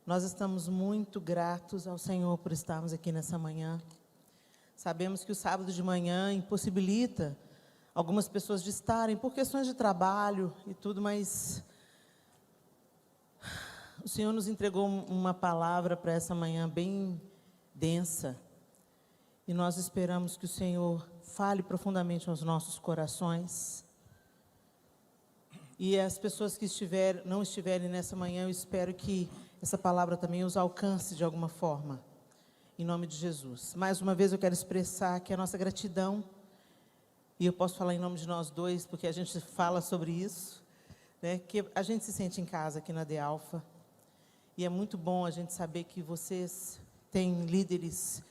Nós estamos muito gratos ao Senhor por estarmos aqui nessa manhã. Sabemos que o sábado de manhã impossibilita algumas pessoas de estarem por questões de trabalho e tudo, mas o Senhor nos entregou uma palavra para essa manhã bem densa. E nós esperamos que o Senhor fale profundamente aos nossos corações. E as pessoas que não estiverem nessa manhã, eu espero que essa palavra também os alcance de alguma forma, em nome de Jesus. Mais uma vez eu quero expressar aqui a nossa gratidão, e eu posso falar em nome de nós dois, porque a gente fala sobre isso, né, que a gente se sente em casa aqui na The Alpha, e é muito bom a gente saber que vocês têm líderes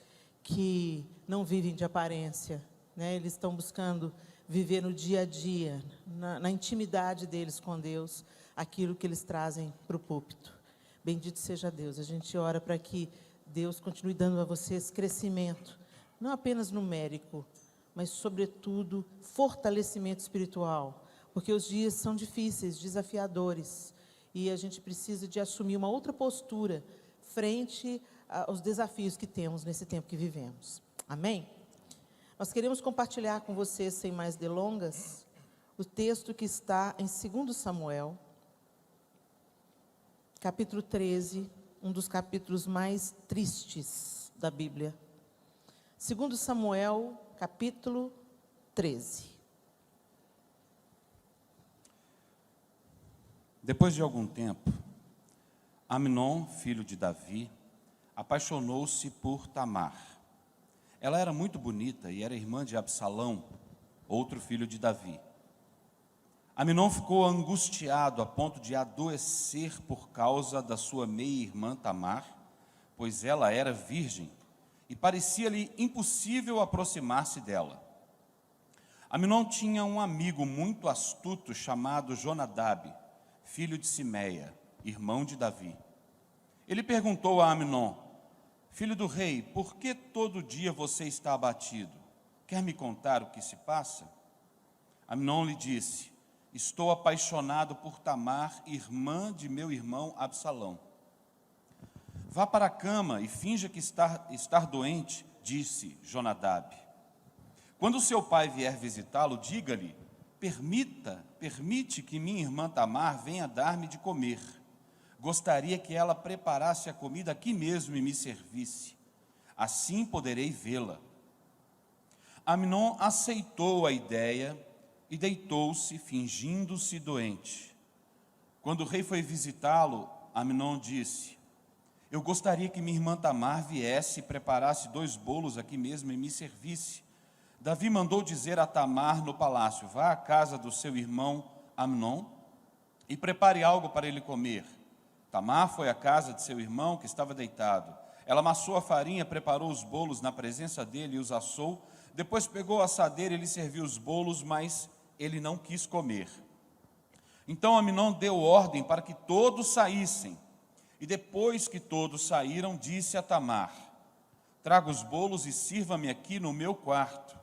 que não vivem de aparência, né, eles estão buscando viver no dia a dia, na intimidade deles com Deus, aquilo que eles trazem para o púlpito. Bendito seja Deus. A gente ora para que Deus continue dando a vocês crescimento, não apenas numérico, mas, sobretudo, fortalecimento espiritual, porque os dias são difíceis, desafiadores, e a gente precisa de assumir uma outra postura frente aos desafios que temos nesse tempo que vivemos. Amém? Nós queremos compartilhar com vocês, sem mais delongas, o texto que está em 2 Samuel, capítulo 13, um dos capítulos mais tristes da Bíblia. 2 Samuel, capítulo 13. Depois de algum tempo, Amnon, filho de Davi, apaixonou-se por Tamar. Ela era muito bonita e era irmã de Absalão, outro filho de Davi. Amnon ficou angustiado a ponto de adoecer por causa da sua meia-irmã Tamar, pois ela era virgem e parecia-lhe impossível aproximar-se dela. Amnon tinha um amigo muito astuto chamado Jonadab, filho de Simeia, irmão de Davi. Ele perguntou a Amnon: filho do rei, por que todo dia você está abatido? Quer me contar o que se passa? Amnon lhe disse: estou apaixonado por Tamar, irmã de meu irmão Absalão. Vá para a cama e finja que estar doente, disse Jonadab. Quando seu pai vier visitá-lo, diga-lhe: permite que minha irmã Tamar venha dar-me de comer. Gostaria que ela preparasse a comida aqui mesmo e me servisse. Assim poderei vê-la. Amnon aceitou a ideia e deitou-se, fingindo-se doente. Quando o rei foi visitá-lo, Amnon disse: eu gostaria que minha irmã Tamar viesse e preparasse 2 bolos aqui mesmo e me servisse. Davi mandou dizer a Tamar no palácio: vá à casa do seu irmão Amnon e prepare algo para ele comer. Tamar foi à casa de seu irmão, que estava deitado. Ela amassou a farinha, preparou os bolos na presença dele e os assou. Depois pegou a assadeira e lhe serviu os bolos, mas ele não quis comer. Então Amnon deu ordem para que todos saíssem. E depois que todos saíram, disse a Tamar: traga os bolos e sirva-me aqui no meu quarto.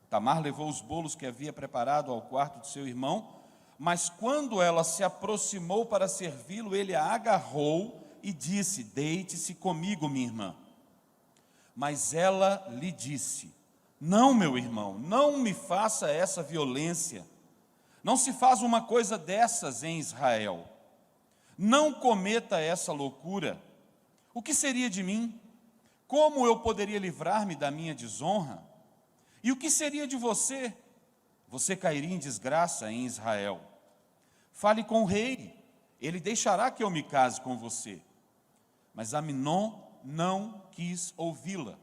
Tamar levou os bolos que havia preparado ao quarto de seu irmão, mas quando ela se aproximou para servi-lo, ele a agarrou e disse: deite-se comigo, minha irmã. Mas ela lhe disse: não, meu irmão, não me faça essa violência. Não se faz uma coisa dessas em Israel. Não cometa essa loucura. O que seria de mim? Como eu poderia livrar-me da minha desonra? E o que seria de você? Você cairia em desgraça em Israel. Fale com o rei, ele deixará que eu me case com você. Mas Amnon não quis ouvi-la.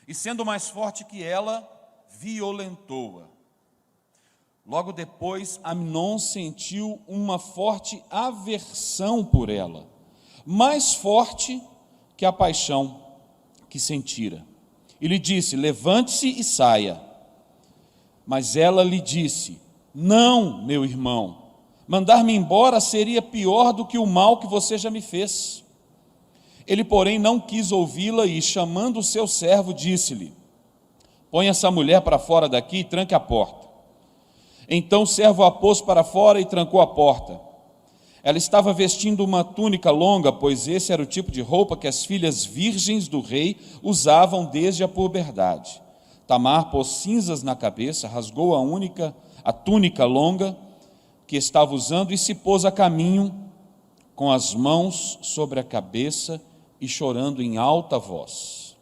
E sendo mais forte que ela, violentou-a. Logo depois, Amnon sentiu uma forte aversão por ela, mais forte que a paixão que sentira. E lhe disse: levante-se e saia. Mas ela lhe disse: não, meu irmão, mandar-me embora seria pior do que o mal que você já me fez. Ele, porém, não quis ouvi-la e, chamando o seu servo, disse-lhe: põe essa mulher para fora daqui e tranque a porta. Então o servo a pôs para fora e trancou a porta. Ela estava vestindo uma túnica longa, pois esse era o tipo de roupa que as filhas virgens do rei usavam desde a puberdade. Tamar pôs cinzas na cabeça, rasgou a túnica longa que estava usando e se pôs a caminho, com as mãos sobre a cabeça e chorando em alta voz.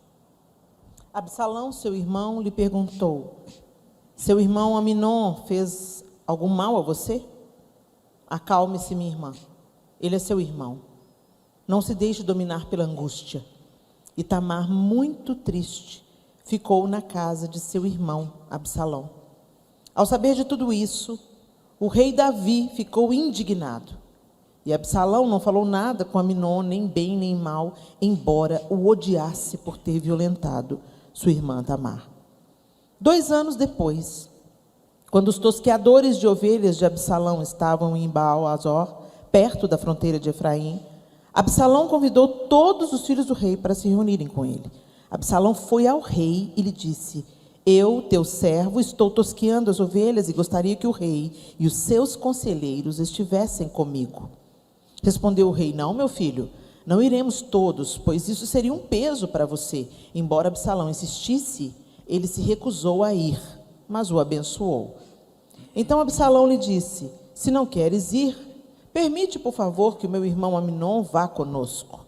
Absalão, seu irmão, lhe perguntou: seu irmão Aminon fez algum mal a você? Acalme-se, minha irmã. Ele é seu irmão. Não se deixe dominar pela angústia. E Tamar, muito triste, ficou na casa de seu irmão Absalão. Ao saber de tudo isso, o rei Davi ficou indignado. E Absalão não falou nada com Aminon, nem bem nem mal, embora o odiasse por ter violentado sua irmã Tamar. 2 anos depois, quando os tosqueadores de ovelhas de Absalão estavam em Baal-Azor, perto da fronteira de Efraim, Absalão convidou todos os filhos do rei para se reunirem com ele. Absalão foi ao rei e lhe disse: eu, teu servo, estou tosqueando as ovelhas e gostaria que o rei e os seus conselheiros estivessem comigo. Respondeu o rei: não, meu filho, não iremos todos, pois isso seria um peso para você. Embora Absalão insistisse, ele se recusou a ir, mas o abençoou. Então Absalão lhe disse: se não queres ir, permite, por favor, que o meu irmão Aminon vá conosco.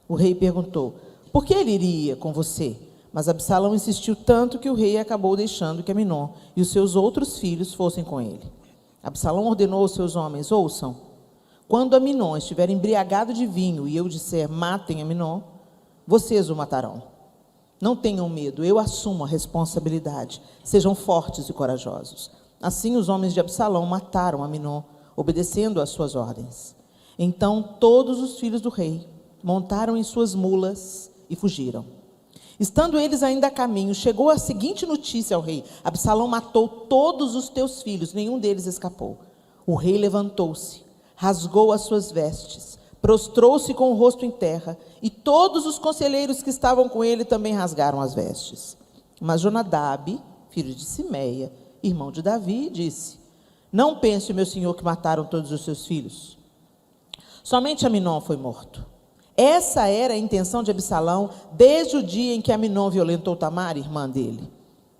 O rei perguntou: por que ele iria com você? Mas Absalão insistiu tanto que o rei acabou deixando que Aminon e os seus outros filhos fossem com ele. Absalão ordenou aos seus homens: ouçam, quando Aminon estiver embriagado de vinho e eu disser: matem Aminon, vocês o matarão. Não tenham medo, eu assumo a responsabilidade. Sejam fortes e corajosos. Assim os homens de Absalão mataram Aminon, obedecendo às suas ordens. Então todos os filhos do rei montaram em suas mulas e fugiram. Estando eles ainda a caminho, chegou a seguinte notícia ao rei: Absalão matou todos os teus filhos, nenhum deles escapou. O rei levantou-se, rasgou as suas vestes, prostrou-se com o rosto em terra, e todos os conselheiros que estavam com ele também rasgaram as vestes. Mas Jonadab, filho de Simeia, irmão de Davi, disse: não pense, meu senhor, que mataram todos os seus filhos. Somente Aminon foi morto. Essa era a intenção de Absalão desde o dia em que Aminon violentou Tamar, irmã dele.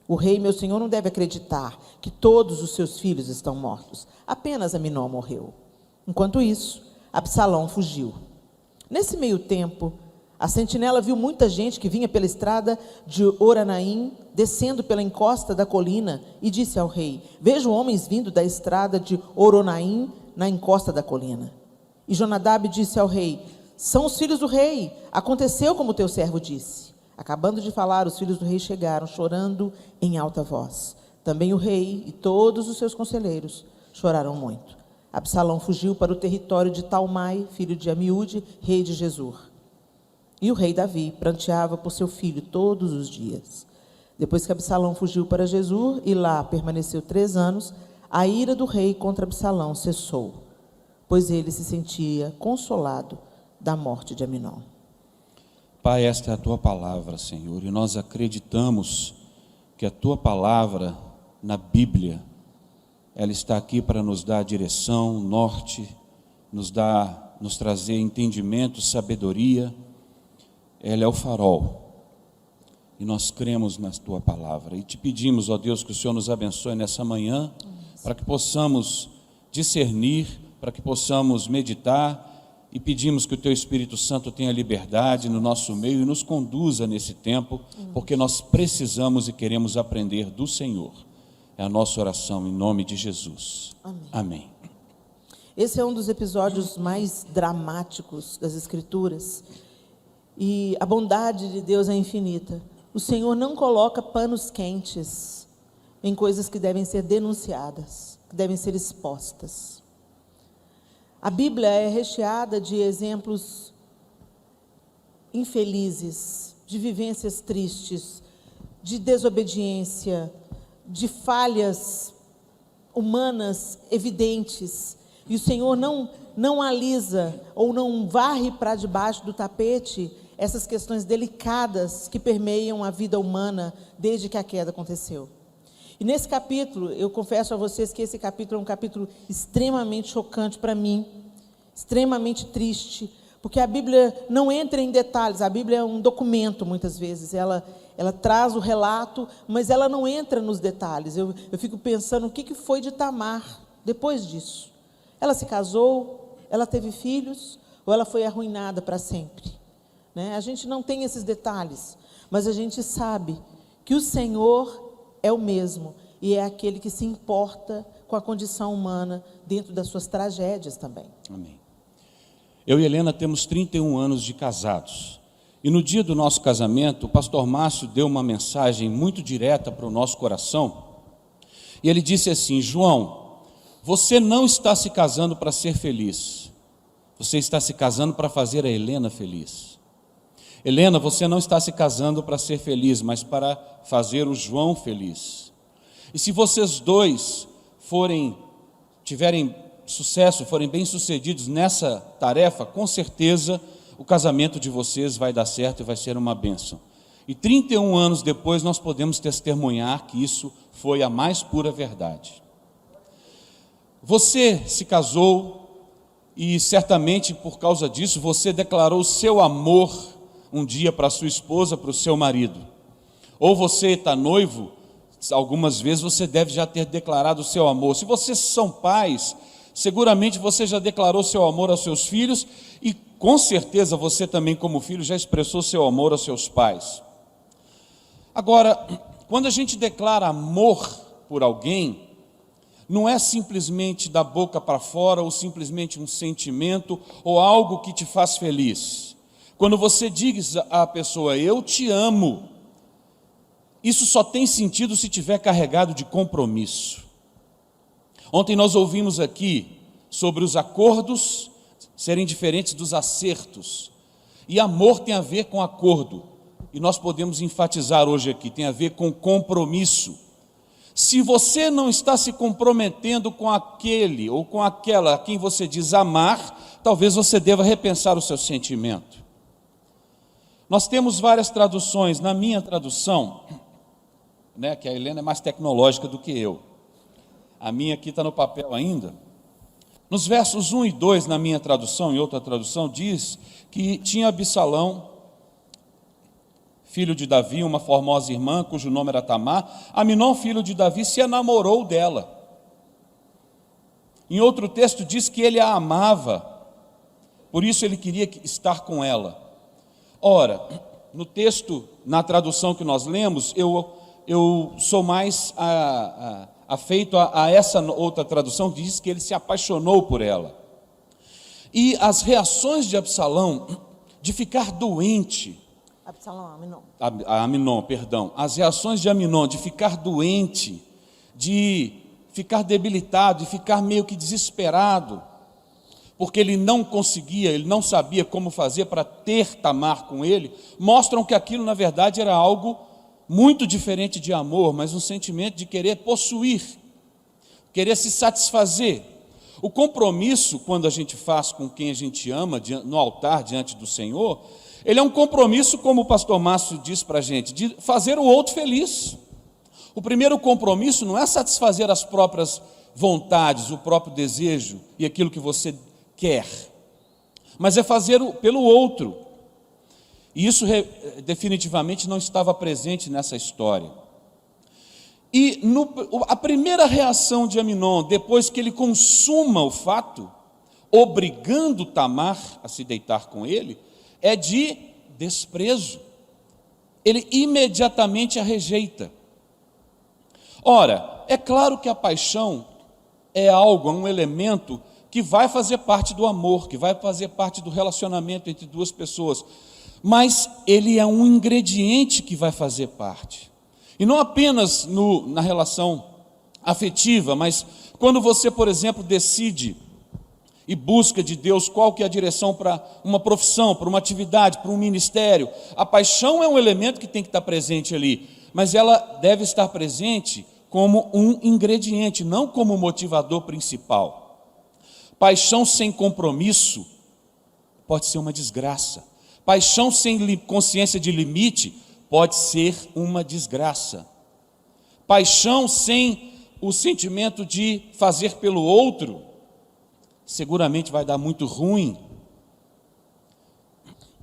O rei, meu senhor, não deve acreditar que todos os seus filhos estão mortos. Apenas Aminon morreu. Enquanto isso, Absalão fugiu. Nesse meio tempo, a sentinela viu muita gente que vinha pela estrada de Oranaim, descendo pela encosta da colina, e disse ao rei: vejo homens vindo da estrada de Oronaim, na encosta da colina. E Jonadab disse ao rei: são os filhos do rei, aconteceu como teu servo disse. Acabando de falar, os filhos do rei chegaram, chorando em alta voz. Também o rei e todos os seus conselheiros choraram muito. Absalão fugiu para o território de Talmai, filho de Amiúde, rei de Gesur. E o rei Davi pranteava por seu filho todos os dias. Depois que Absalão fugiu para Gesur e lá permaneceu 3 anos, a ira do rei contra Absalão cessou, pois ele se sentia consolado da morte de Aminon. Pai, esta é a tua palavra, Senhor, e nós acreditamos que a tua palavra na Bíblia, ela está aqui para nos dar direção, norte, nos trazer entendimento, sabedoria. Ela é o farol, e nós cremos na tua palavra, e te pedimos, ó Deus, que o Senhor nos abençoe nessa manhã, para que possamos discernir, para que possamos meditar, e pedimos que o teu Espírito Santo tenha liberdade no nosso meio e nos conduza nesse tempo, porque nós precisamos e queremos aprender do Senhor. É a nossa oração em nome de Jesus. Amém. Amém. Esse é um dos episódios mais dramáticos das Escrituras. E a bondade de Deus é infinita. O Senhor não coloca panos quentes em coisas que devem ser denunciadas, que devem ser expostas. A Bíblia é recheada de exemplos infelizes, de vivências tristes, de desobediência, de falhas humanas evidentes. E o Senhor não alisa ou não varre para debaixo do tapete essas questões delicadas que permeiam a vida humana desde que a queda aconteceu. E nesse capítulo, eu confesso a vocês que esse capítulo é um capítulo extremamente chocante para mim. extremamente triste, porque a Bíblia não entra em detalhes. A Bíblia é um documento, muitas vezes. Ela traz o relato, mas ela não entra nos detalhes. Eu fico pensando o que foi de Tamar depois disso. Ela se casou, ela teve filhos, ou ela foi arruinada para sempre? A gente não tem esses detalhes, mas a gente sabe que o Senhor é o mesmo, e é aquele que se importa com a condição humana dentro das suas tragédias também. Amém. Eu e Helena temos 31 anos de casados. E no dia do nosso casamento, o pastor Márcio deu uma mensagem muito direta para o nosso coração. E ele disse assim: João, você não está se casando para ser feliz. Você está se casando para fazer a Helena feliz. Helena, você não está se casando para ser feliz, mas para fazer o João feliz. E se vocês dois tiverem sucesso, forem bem-sucedidos nessa tarefa, com certeza o casamento de vocês vai dar certo e vai ser uma bênção. E 31 anos depois nós podemos testemunhar que isso foi a mais pura verdade. Você se casou e certamente por causa disso você declarou seu amor um dia para sua esposa, para o seu marido. Ou você está noivo, algumas vezes você deve já ter declarado o seu amor. Se vocês são pais, seguramente você já declarou seu amor aos seus filhos e com certeza você também como filho já expressou seu amor aos seus pais. Agora, quando a gente declara amor por alguém, não é simplesmente da boca para fora ou simplesmente um sentimento ou algo que te faz feliz. Quando você diz à pessoa, eu te amo, isso só tem sentido se tiver carregado de compromisso. Ontem nós ouvimos aqui sobre os acordos serem diferentes dos acertos. E amor tem a ver com acordo. E nós podemos enfatizar hoje aqui, tem a ver com compromisso. Se você não está se comprometendo com aquele ou com aquela a quem você diz amar, talvez você deva repensar o seu sentimento. Nós temos várias traduções. Na minha tradução, que a Helena é mais tecnológica do que eu. A minha aqui está no papel ainda. Nos versos 1 e 2, na minha tradução, em outra tradução, diz que tinha Absalão, filho de Davi, uma formosa irmã, cujo nome era Tamar. Aminon, filho de Davi, se enamorou dela. Em outro texto diz que ele a amava, por isso ele queria estar com ela. Ora, no texto, na tradução que nós lemos, eu sou mais afeito a essa outra tradução, que diz que ele se apaixonou por ela. E as reações de Absalão, de ficar doente, Aminon, perdão. As reações de Aminon, de ficar doente, de ficar debilitado, de ficar meio que desesperado, porque ele não sabia como fazer para ter Tamar com ele, mostram que aquilo na verdade era algo muito diferente de amor, mas um sentimento de querer possuir, querer se satisfazer. O compromisso, quando a gente faz com quem a gente ama, no altar, diante do Senhor, ele é um compromisso, como o pastor Márcio diz para a gente, de fazer o outro feliz. O primeiro compromisso não é satisfazer as próprias vontades, o próprio desejo e aquilo que você quer, mas é fazer pelo outro. E isso definitivamente não estava presente nessa história. E a primeira reação de Aminon, depois que ele consuma o fato, obrigando Tamar a se deitar com ele, é de desprezo. Ele imediatamente a rejeita. Ora, é claro que a paixão é algo, é um elemento que vai fazer parte do amor, que vai fazer parte do relacionamento entre duas pessoas, mas ele é um ingrediente que vai fazer parte. E não apenas na relação afetiva, mas quando você, por exemplo, decide e busca de Deus qual que é a direção para uma profissão, para uma atividade, para um ministério, a paixão é um elemento que tem que estar presente ali, mas ela deve estar presente como um ingrediente, não como motivador principal. Paixão sem compromisso pode ser uma desgraça. Paixão sem consciência de limite pode ser uma desgraça. Paixão sem o sentimento de fazer pelo outro seguramente vai dar muito ruim.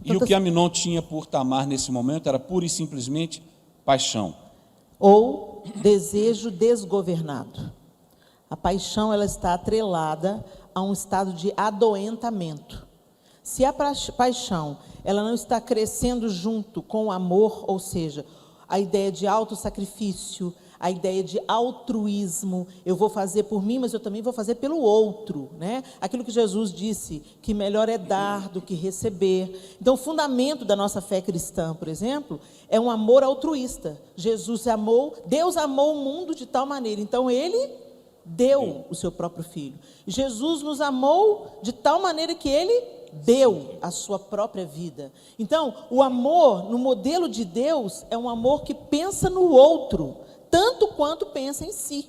E o que Amnon tinha por Tamar nesse momento era pura e simplesmente paixão. Ou desejo desgovernado. A paixão, ela está atrelada a um estado de adoentamento. Se a paixão, ela não está crescendo junto com o amor, ou seja, a ideia de autossacrifício, a ideia de altruísmo, eu vou fazer por mim, mas eu também vou fazer pelo outro, né? Aquilo que Jesus disse, que melhor é dar do que receber. Então, o fundamento da nossa fé cristã, por exemplo, é um amor altruísta. Deus amou o mundo de tal maneira, então Ele deu o seu próprio Filho. Jesus nos amou de tal maneira que Ele deu a sua própria vida. Então, o amor, no modelo de Deus, é um amor que pensa no outro, tanto quanto pensa em si,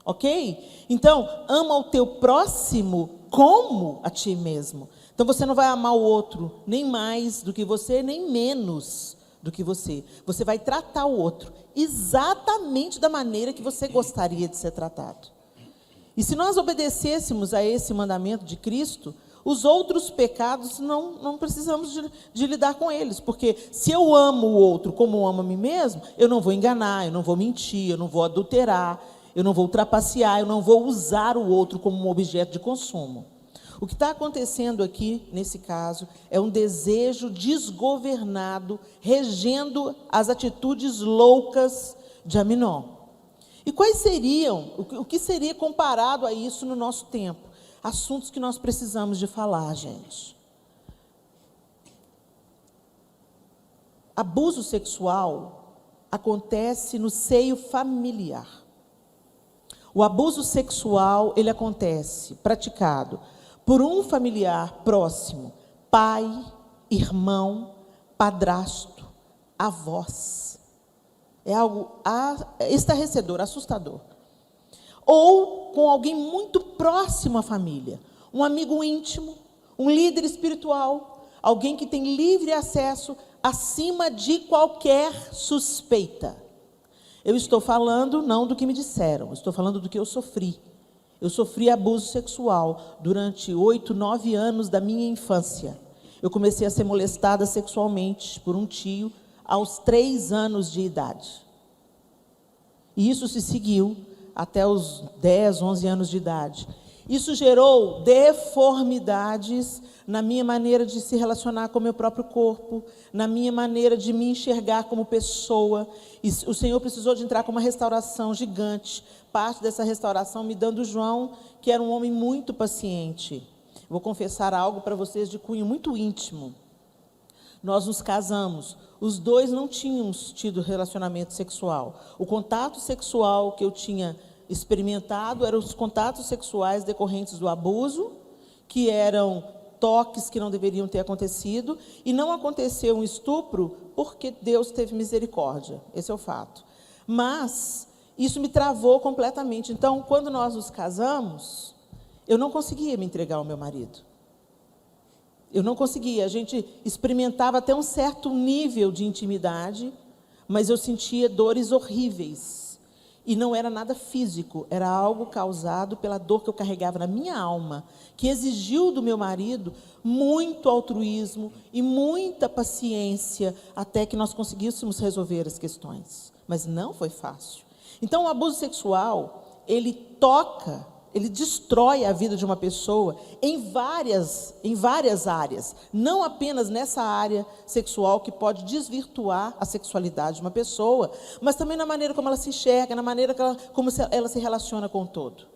ok? Então, ama o teu próximo como a ti mesmo. Então, você não vai amar o outro nem mais do que você, nem menos do que você. Você vai tratar o outro exatamente da maneira que você gostaria de ser tratado. E se nós obedecêssemos a esse mandamento de Cristo, os outros pecados não precisamos de lidar com eles, porque se eu amo o outro como eu amo a mim mesmo, eu não vou enganar, eu não vou mentir, eu não vou adulterar, eu não vou trapacear, eu não vou usar o outro como um objeto de consumo. O que está acontecendo aqui, nesse caso, é um desejo desgovernado, regendo as atitudes loucas de Amnon. E quais seriam, o que seria comparado a isso no nosso tempo? Assuntos que nós precisamos de falar, gente. Abuso sexual acontece no seio familiar. O abuso sexual, ele acontece, praticado por um familiar próximo, pai, irmão, padrasto, avós. É algo estarrecedor, assustador. Ou com alguém muito próximo à família, um amigo íntimo, um líder espiritual, alguém que tem livre acesso acima de qualquer suspeita. Eu estou falando não do que me disseram, estou falando do que eu sofri. Eu sofri abuso sexual durante 8, 9 anos da minha infância. Eu comecei a ser molestada sexualmente por um tio aos 3 anos de idade. E isso se seguiu até os 10, 11 anos de idade. Isso gerou deformidades na minha maneira de se relacionar com o meu próprio corpo, na minha maneira de me enxergar como pessoa. E o Senhor precisou de entrar com uma restauração gigante. Parte dessa restauração me dando João, que era um homem muito paciente. Vou confessar algo para vocês de cunho muito íntimo. Nós nos casamos, os dois não tínhamos tido relacionamento sexual. O contato sexual que eu tinha experimentado eram os contatos sexuais decorrentes do abuso, que eram toques que não deveriam ter acontecido, e não aconteceu um estupro porque Deus teve misericórdia, esse é o fato. Mas isso me travou completamente. Então, quando nós nos casamos, eu não conseguia me entregar ao meu marido. Eu não conseguia, a gente experimentava até um certo nível de intimidade, mas eu sentia dores horríveis. E não era nada físico, era algo causado pela dor que eu carregava na minha alma, que exigiu do meu marido muito altruísmo e muita paciência, até que nós conseguíssemos resolver as questões. Mas não foi fácil. Então, o abuso sexual, ele toca, ele destrói a vida de uma pessoa em várias áreas. Não apenas nessa área sexual que pode desvirtuar a sexualidade de uma pessoa, mas também na maneira como ela se enxerga, na maneira como ela se relaciona com o todo.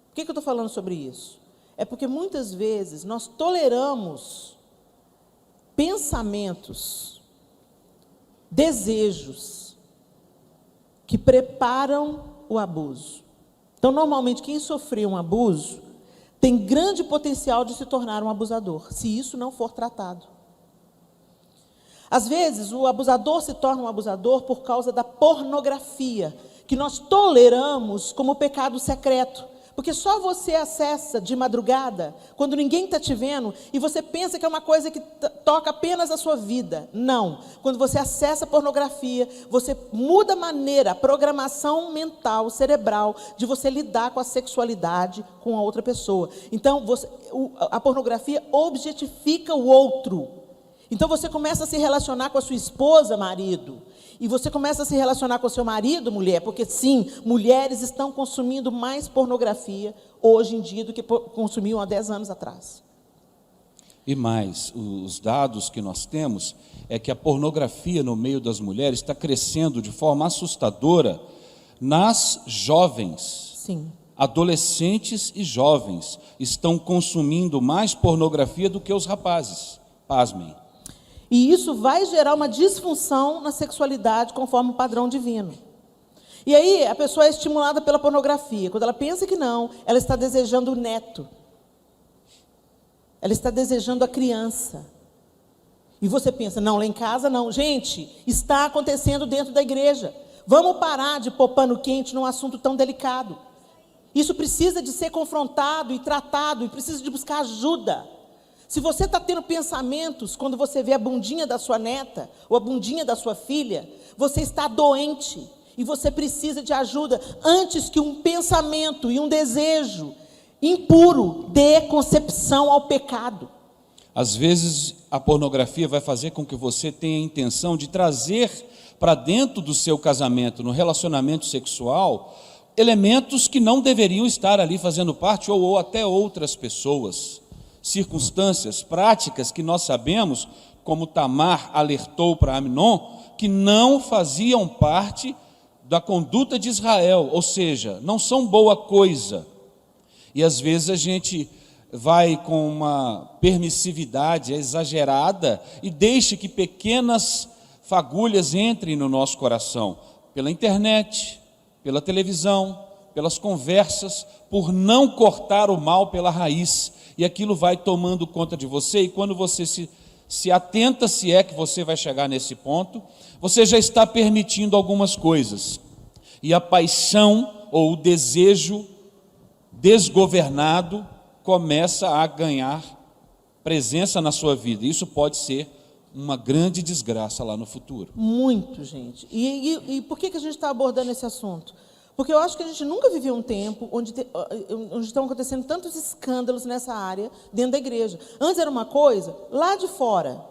Por que eu estou falando sobre isso? É porque muitas vezes nós toleramos pensamentos, desejos que preparam o abuso. Então, normalmente, quem sofreu um abuso tem grande potencial de se tornar um abusador, se isso não for tratado. Às vezes, o abusador se torna um abusador por causa da pornografia, que nós toleramos como pecado secreto, Porque só você acessa de madrugada, quando ninguém está te vendo, e você pensa que é uma coisa que toca apenas a sua vida. Não. Quando você acessa a pornografia, você muda a maneira, a programação mental, cerebral, de você lidar com a sexualidade com a outra pessoa. Então, a pornografia objetifica o outro. Então, você começa a se relacionar com a sua esposa, marido. E você começa a se relacionar com o seu marido, mulher, porque sim, mulheres estão consumindo mais pornografia hoje em dia do que consumiam há 10 anos atrás. E mais, os dados que nós temos é que a pornografia no meio das mulheres está crescendo de forma assustadora nas jovens. Sim. Adolescentes e jovens estão consumindo mais pornografia do que os rapazes. Pasmem. E isso vai gerar uma disfunção na sexualidade conforme o padrão divino. E aí a pessoa é estimulada pela pornografia. Quando ela pensa que não, ela está desejando o neto. Ela está desejando a criança. E você pensa, não, lá em casa não. Gente, está acontecendo dentro da igreja. Vamos parar de pôr pano quente num assunto tão delicado. Isso precisa de ser confrontado e tratado, e precisa de buscar ajuda. Se você está tendo pensamentos, quando você vê a bundinha da sua neta, ou a bundinha da sua filha, você está doente, e você precisa de ajuda, antes que um pensamento e um desejo impuro dê concepção ao pecado. Às vezes, a pornografia vai fazer com que você tenha a intenção de trazer para dentro do seu casamento, no relacionamento sexual, elementos que não deveriam estar ali fazendo parte, ou até outras pessoas. Circunstâncias, práticas que nós sabemos, como Tamar alertou para Amnon, que não faziam parte da conduta de Israel, ou seja, não são boa coisa. E às vezes a gente vai com uma permissividade exagerada e deixa que pequenas fagulhas entrem no nosso coração, pela internet, pela televisão, pelas conversas, por não cortar o mal pela raiz. E aquilo vai tomando conta de você, e quando você se atenta, se é que você vai chegar nesse ponto, você já está permitindo algumas coisas. E a paixão ou o desejo desgovernado começa a ganhar presença na sua vida. Isso pode ser uma grande desgraça lá no futuro. Muito, gente. E por que a gente está abordando esse assunto? Porque eu acho que a gente nunca viveu um tempo onde estão acontecendo tantos escândalos nessa área dentro da igreja. Antes era uma coisa lá de fora.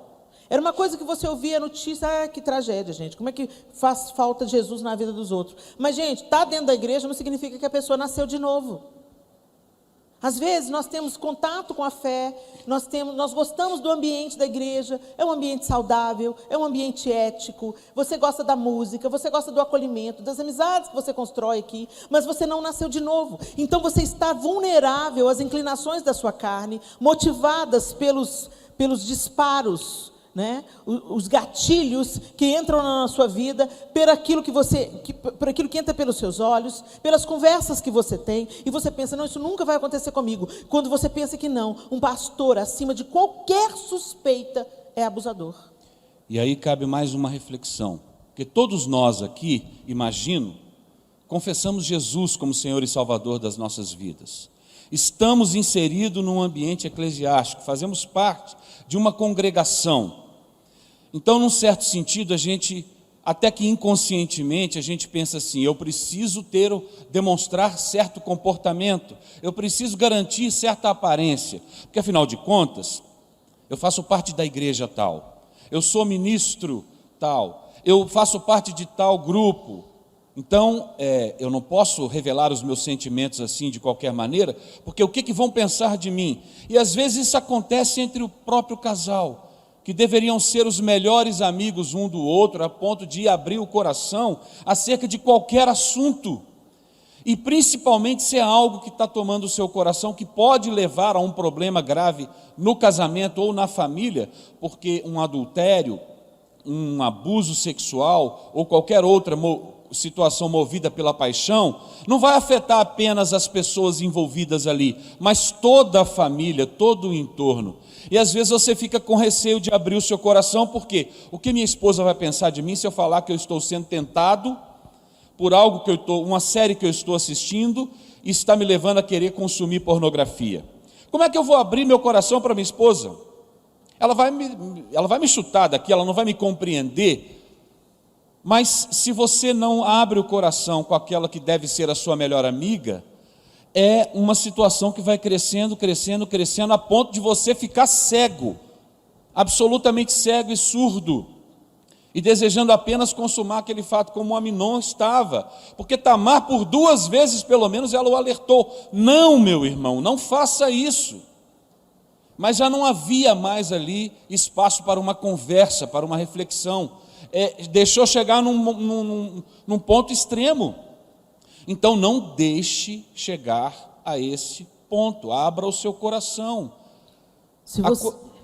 Era uma coisa que você ouvia a notícia, que tragédia, gente. Como é que faz falta Jesus na vida dos outros? Mas, gente, estar dentro da igreja não significa que a pessoa nasceu de novo. Às vezes nós temos contato com a fé, nós gostamos do ambiente da igreja, é um ambiente saudável, é um ambiente ético, você gosta da música, você gosta do acolhimento, das amizades que você constrói aqui, mas você não nasceu de novo. Então você está vulnerável às inclinações da sua carne, motivadas pelos disparos, né? Os gatilhos que entram na sua vida, por aquilo que entra pelos seus olhos, pelas conversas que você tem, e você pensa, não, isso nunca vai acontecer comigo. Quando você pensa que não, um pastor, acima de qualquer suspeita, é abusador. E aí cabe mais uma reflexão, porque todos nós aqui, imagino, confessamos Jesus como Senhor e Salvador das nossas vidas. Estamos inseridos num ambiente eclesiástico, fazemos parte de uma congregação. Então, num certo sentido, a gente, até que inconscientemente, a gente pensa assim, eu preciso demonstrar certo comportamento, eu preciso garantir certa aparência, porque afinal de contas, eu faço parte da igreja tal, eu sou ministro tal, eu faço parte de tal grupo, então eu não posso revelar os meus sentimentos assim de qualquer maneira, porque o que vão pensar de mim? E às vezes isso acontece entre o próprio casal, que deveriam ser os melhores amigos um do outro, a ponto de abrir o coração acerca de qualquer assunto, e principalmente se é algo que está tomando o seu coração, que pode levar a um problema grave no casamento ou na família, porque um adultério, um abuso sexual ou qualquer outra situação movida pela paixão, não vai afetar apenas as pessoas envolvidas ali, mas toda a família, todo o entorno. E às vezes você fica com receio de abrir o seu coração, porque o que minha esposa vai pensar de mim se eu falar que eu estou sendo tentado por algo uma série que eu estou assistindo, está me levando a querer consumir pornografia? Como é que eu vou abrir meu coração para minha esposa? Ela vai me chutar daqui, ela não vai me compreender. Mas se você não abre o coração com aquela que deve ser a sua melhor amiga, é uma situação que vai crescendo, crescendo, crescendo, a ponto de você ficar cego, absolutamente cego e surdo, e desejando apenas consumar aquele fato como Amnon estava, porque Tamar por 2 vezes pelo menos ela o alertou: não, meu irmão, não faça isso. Mas já não havia mais ali espaço para uma conversa, para uma reflexão, deixou chegar num ponto extremo. Então não deixe chegar a esse ponto, abra o seu coração.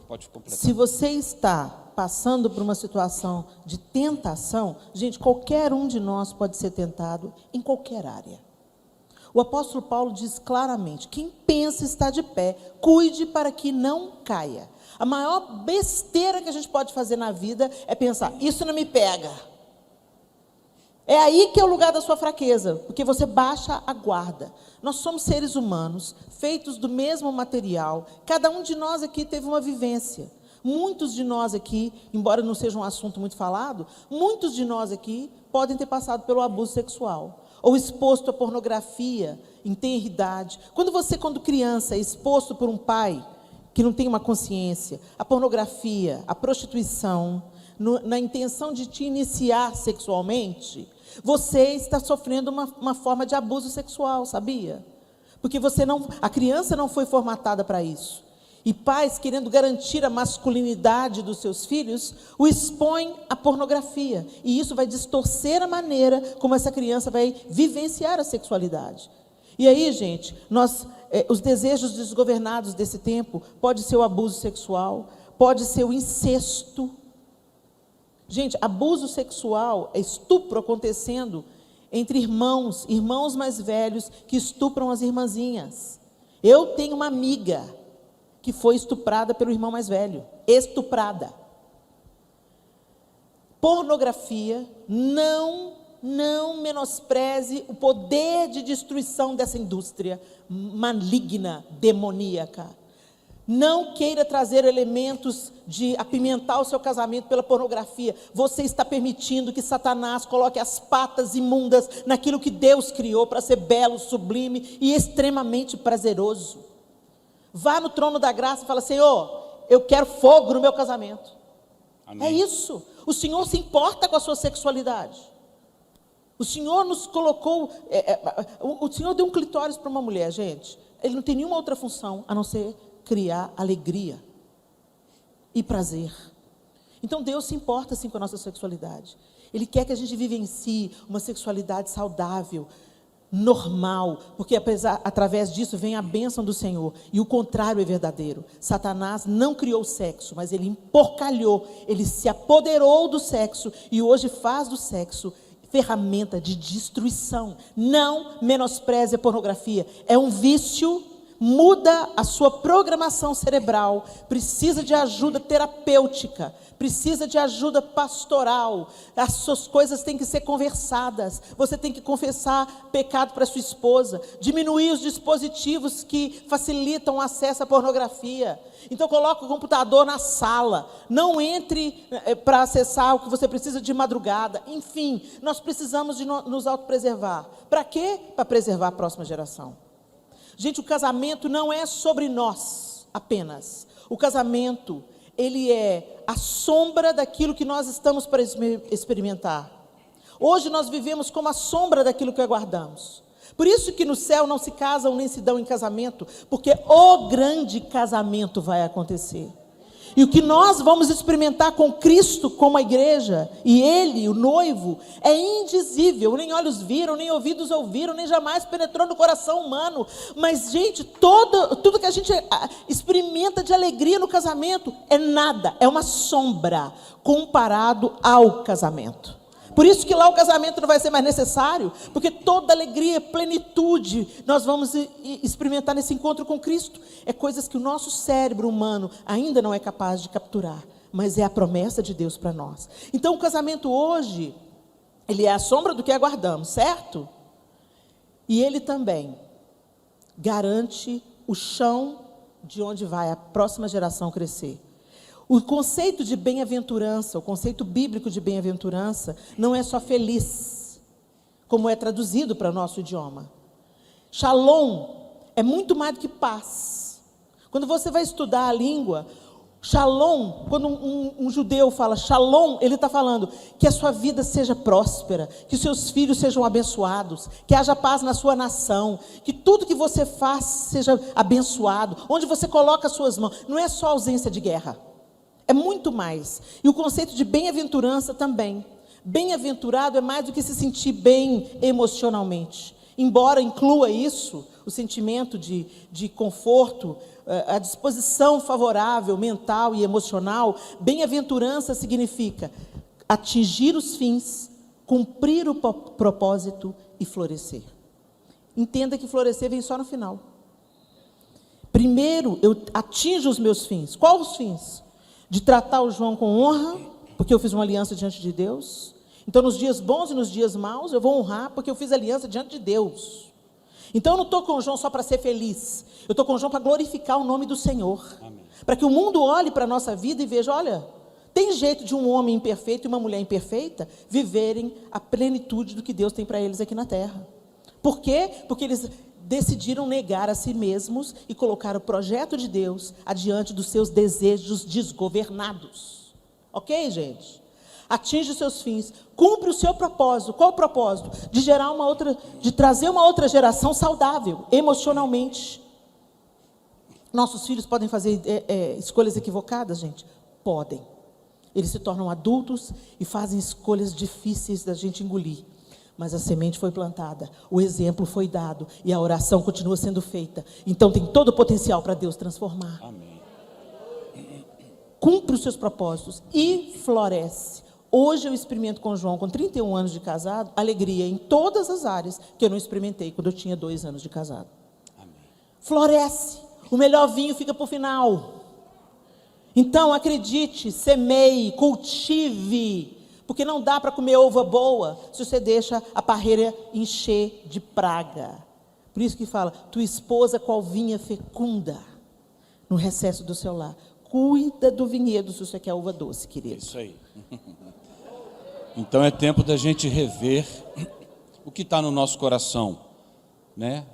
Pode completar. Se você está passando por uma situação de tentação, gente, qualquer um de nós pode ser tentado em qualquer área. O apóstolo Paulo diz claramente: quem pensa estar de pé, cuide para que não caia. A maior besteira que a gente pode fazer na vida é pensar: isso não me pega. É aí que é o lugar da sua fraqueza, porque você baixa a guarda. Nós somos seres humanos, feitos do mesmo material. Cada um de nós aqui teve uma vivência. Muitos de nós aqui, embora não seja um assunto muito falado, muitos de nós aqui podem ter passado pelo abuso sexual, ou exposto à pornografia em tenra idade. Quando criança, é exposto por um pai que não tem uma consciência, a pornografia, a prostituição, na intenção de te iniciar sexualmente, você está sofrendo uma forma de abuso sexual, sabia? Porque a criança não foi formatada para isso. E pais, querendo garantir a masculinidade dos seus filhos, o expõem à pornografia. E isso vai distorcer a maneira como essa criança vai vivenciar a sexualidade. E aí, gente, os desejos desgovernados desse tempo, pode ser o abuso sexual, pode ser o incesto. Gente, abuso sexual é estupro acontecendo entre irmãos mais velhos que estupram as irmãzinhas. Eu tenho uma amiga que foi estuprada pelo irmão mais velho. Estuprada. Pornografia, não menospreze o poder de destruição dessa indústria maligna, demoníaca. Não queira trazer elementos de apimentar o seu casamento pela pornografia. Você está permitindo que Satanás coloque as patas imundas naquilo que Deus criou para ser belo, sublime e extremamente prazeroso. Vá no trono da graça e fala: Senhor, eu quero fogo no meu casamento. Amém. É isso. O Senhor se importa com a sua sexualidade. O Senhor nos colocou... o Senhor deu um clitóris para uma mulher, gente. Ele não tem nenhuma outra função a não ser criar alegria e prazer. Então Deus se importa sim com a nossa sexualidade. Ele quer que a gente vivencie uma sexualidade saudável, normal, porque através disso vem a bênção do Senhor. E o contrário é verdadeiro. Satanás não criou o sexo, mas ele emporcalhou, ele se apoderou do sexo e hoje faz do sexo ferramenta de destruição. Não menospreze a pornografia. É um vício. Muda a sua programação cerebral, precisa de ajuda terapêutica, precisa de ajuda pastoral, as suas coisas têm que ser conversadas, você tem que confessar pecado para sua esposa, diminuir os dispositivos que facilitam o acesso à pornografia. Então coloque o computador na sala, não entre para acessar o que você precisa de madrugada. Enfim, nós precisamos de nos autopreservar. Para quê? Para preservar a próxima geração. Gente, o casamento não é sobre nós apenas. O casamento, ele é a sombra daquilo que nós estamos para experimentar. Hoje nós vivemos como a sombra daquilo que aguardamos. Por isso que no céu não se casam nem se dão em casamento, porque o grande casamento vai acontecer. E o que nós vamos experimentar com Cristo, como a igreja, e Ele, o noivo, é indizível. Nem olhos viram, nem ouvidos ouviram, nem jamais penetrou no coração humano. Mas, gente, tudo que a gente experimenta de alegria no casamento é nada, é uma sombra comparado ao casamento. Por isso que lá o casamento não vai ser mais necessário, porque toda alegria, plenitude, nós vamos experimentar nesse encontro com Cristo. É coisas que o nosso cérebro humano ainda não é capaz de capturar, mas é a promessa de Deus para nós. Então o casamento hoje, ele é a sombra do que aguardamos, certo? E ele também garante o chão de onde vai a próxima geração crescer. O conceito de bem-aventurança, o conceito bíblico de bem-aventurança, não é só feliz, como é traduzido para o nosso idioma. Shalom é muito mais do que paz. Quando você vai estudar a língua, shalom, quando um judeu fala shalom, ele está falando que a sua vida seja próspera, que os seus filhos sejam abençoados, que haja paz na sua nação, que tudo que você faz seja abençoado, onde você coloca as suas mãos. Não é só ausência de guerra, é muito mais. E o conceito de bem-aventurança também. Bem-aventurado é mais do que se sentir bem emocionalmente. Embora inclua isso, o sentimento de conforto, a disposição favorável, mental e emocional, bem-aventurança significa atingir os fins, cumprir o propósito e florescer. Entenda que florescer vem só no final. Primeiro, eu atinjo os meus fins. Quais os fins? De tratar o João com honra, porque eu fiz uma aliança diante de Deus. Então, nos dias bons e nos dias maus, eu vou honrar, porque eu fiz aliança diante de Deus. Então, eu não estou com o João só para ser feliz. Eu estou com o João para glorificar o nome do Senhor. Para que o mundo olhe para a nossa vida e veja, olha, tem jeito de um homem imperfeito e uma mulher imperfeita viverem a plenitude do que Deus tem para eles aqui na terra. Por quê? Porque eles decidiram negar a si mesmos e colocar o projeto de Deus adiante dos seus desejos desgovernados. Ok, gente? Atinge os seus fins, cumpre o seu propósito. Qual o propósito? De trazer uma outra geração saudável, emocionalmente. Nossos filhos podem fazer escolhas equivocadas, gente? Podem. Eles se tornam adultos e fazem escolhas difíceis da gente engolir. Mas a semente foi plantada, o exemplo foi dado e a oração continua sendo feita. Então tem todo o potencial para Deus transformar. Amém. Cumpre os seus propósitos e floresce. Hoje eu experimento com o João, com 31 anos de casado, alegria em todas as áreas que eu não experimentei quando eu tinha 2 anos de casado. Amém. Floresce. O melhor vinho fica para o final. Então, acredite, semeie, cultive, porque não dá para comer uva boa se você deixa a parreira encher de praga. Por isso que fala, tua esposa qual vinha fecunda no recesso do seu lar. Cuida do vinhedo se você quer uva doce, querido. Isso aí. Então é tempo da gente rever o que está no nosso coração, né?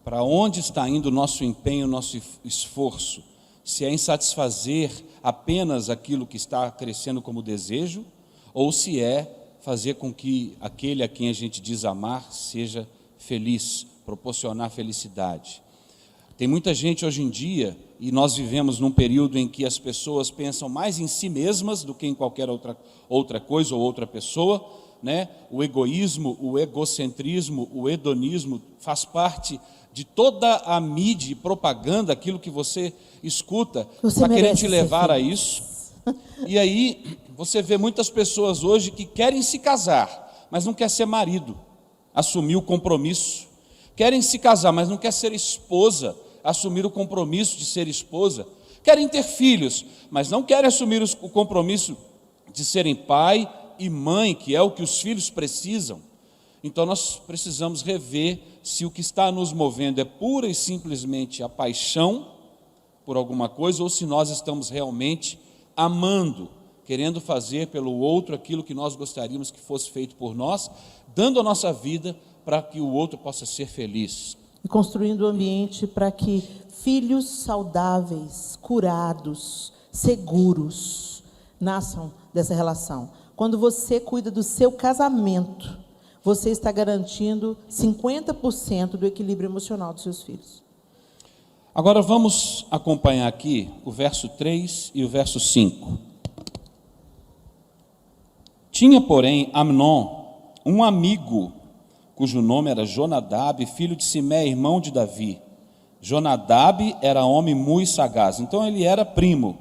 Para onde está indo o nosso empenho, o nosso esforço? Se é em satisfazer apenas aquilo que está crescendo como desejo, ou se é fazer com que aquele a quem a gente diz amar seja feliz, proporcionar felicidade. Tem muita gente hoje em dia, e nós vivemos num período em que as pessoas pensam mais em si mesmas do que em qualquer outra coisa ou outra pessoa, né? O egoísmo, o egocentrismo, o hedonismo faz parte de toda a mídia e propaganda, aquilo que você escuta, está querendo te levar a isso. E aí você vê muitas pessoas hoje que querem se casar, mas não quer ser marido, assumir o compromisso. Querem se casar, mas não quer ser esposa, assumir o compromisso de ser esposa. Querem ter filhos, mas não querem assumir o compromisso de serem pai e mãe, que é o que os filhos precisam. Então nós precisamos rever se o que está nos movendo é pura e simplesmente a paixão por alguma coisa, ou se nós estamos realmente amando, querendo fazer pelo outro aquilo que nós gostaríamos que fosse feito por nós, dando a nossa vida para que o outro possa ser feliz. E construindo um ambiente para que filhos saudáveis, curados, seguros, nasçam dessa relação. Quando você cuida do seu casamento, você está garantindo 50% do equilíbrio emocional dos seus filhos. Agora vamos acompanhar aqui o verso 3 e o verso 5. Tinha, porém, Amnon um amigo, cujo nome era Jonadab, filho de Simé, irmão de Davi. Jonadab era homem muito sagaz, então ele era primo.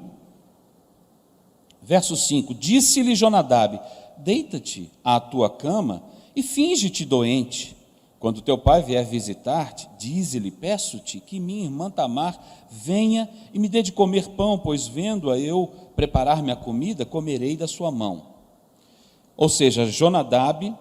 Verso 5, disse-lhe Jonadab, deita-te à tua cama e finge-te doente. Quando teu pai vier visitar-te, dize-lhe, peço-te que minha irmã Tamar venha e me dê de comer pão, pois vendo-a eu preparar-me a comida, comerei da sua mão. Ou seja, Jonadab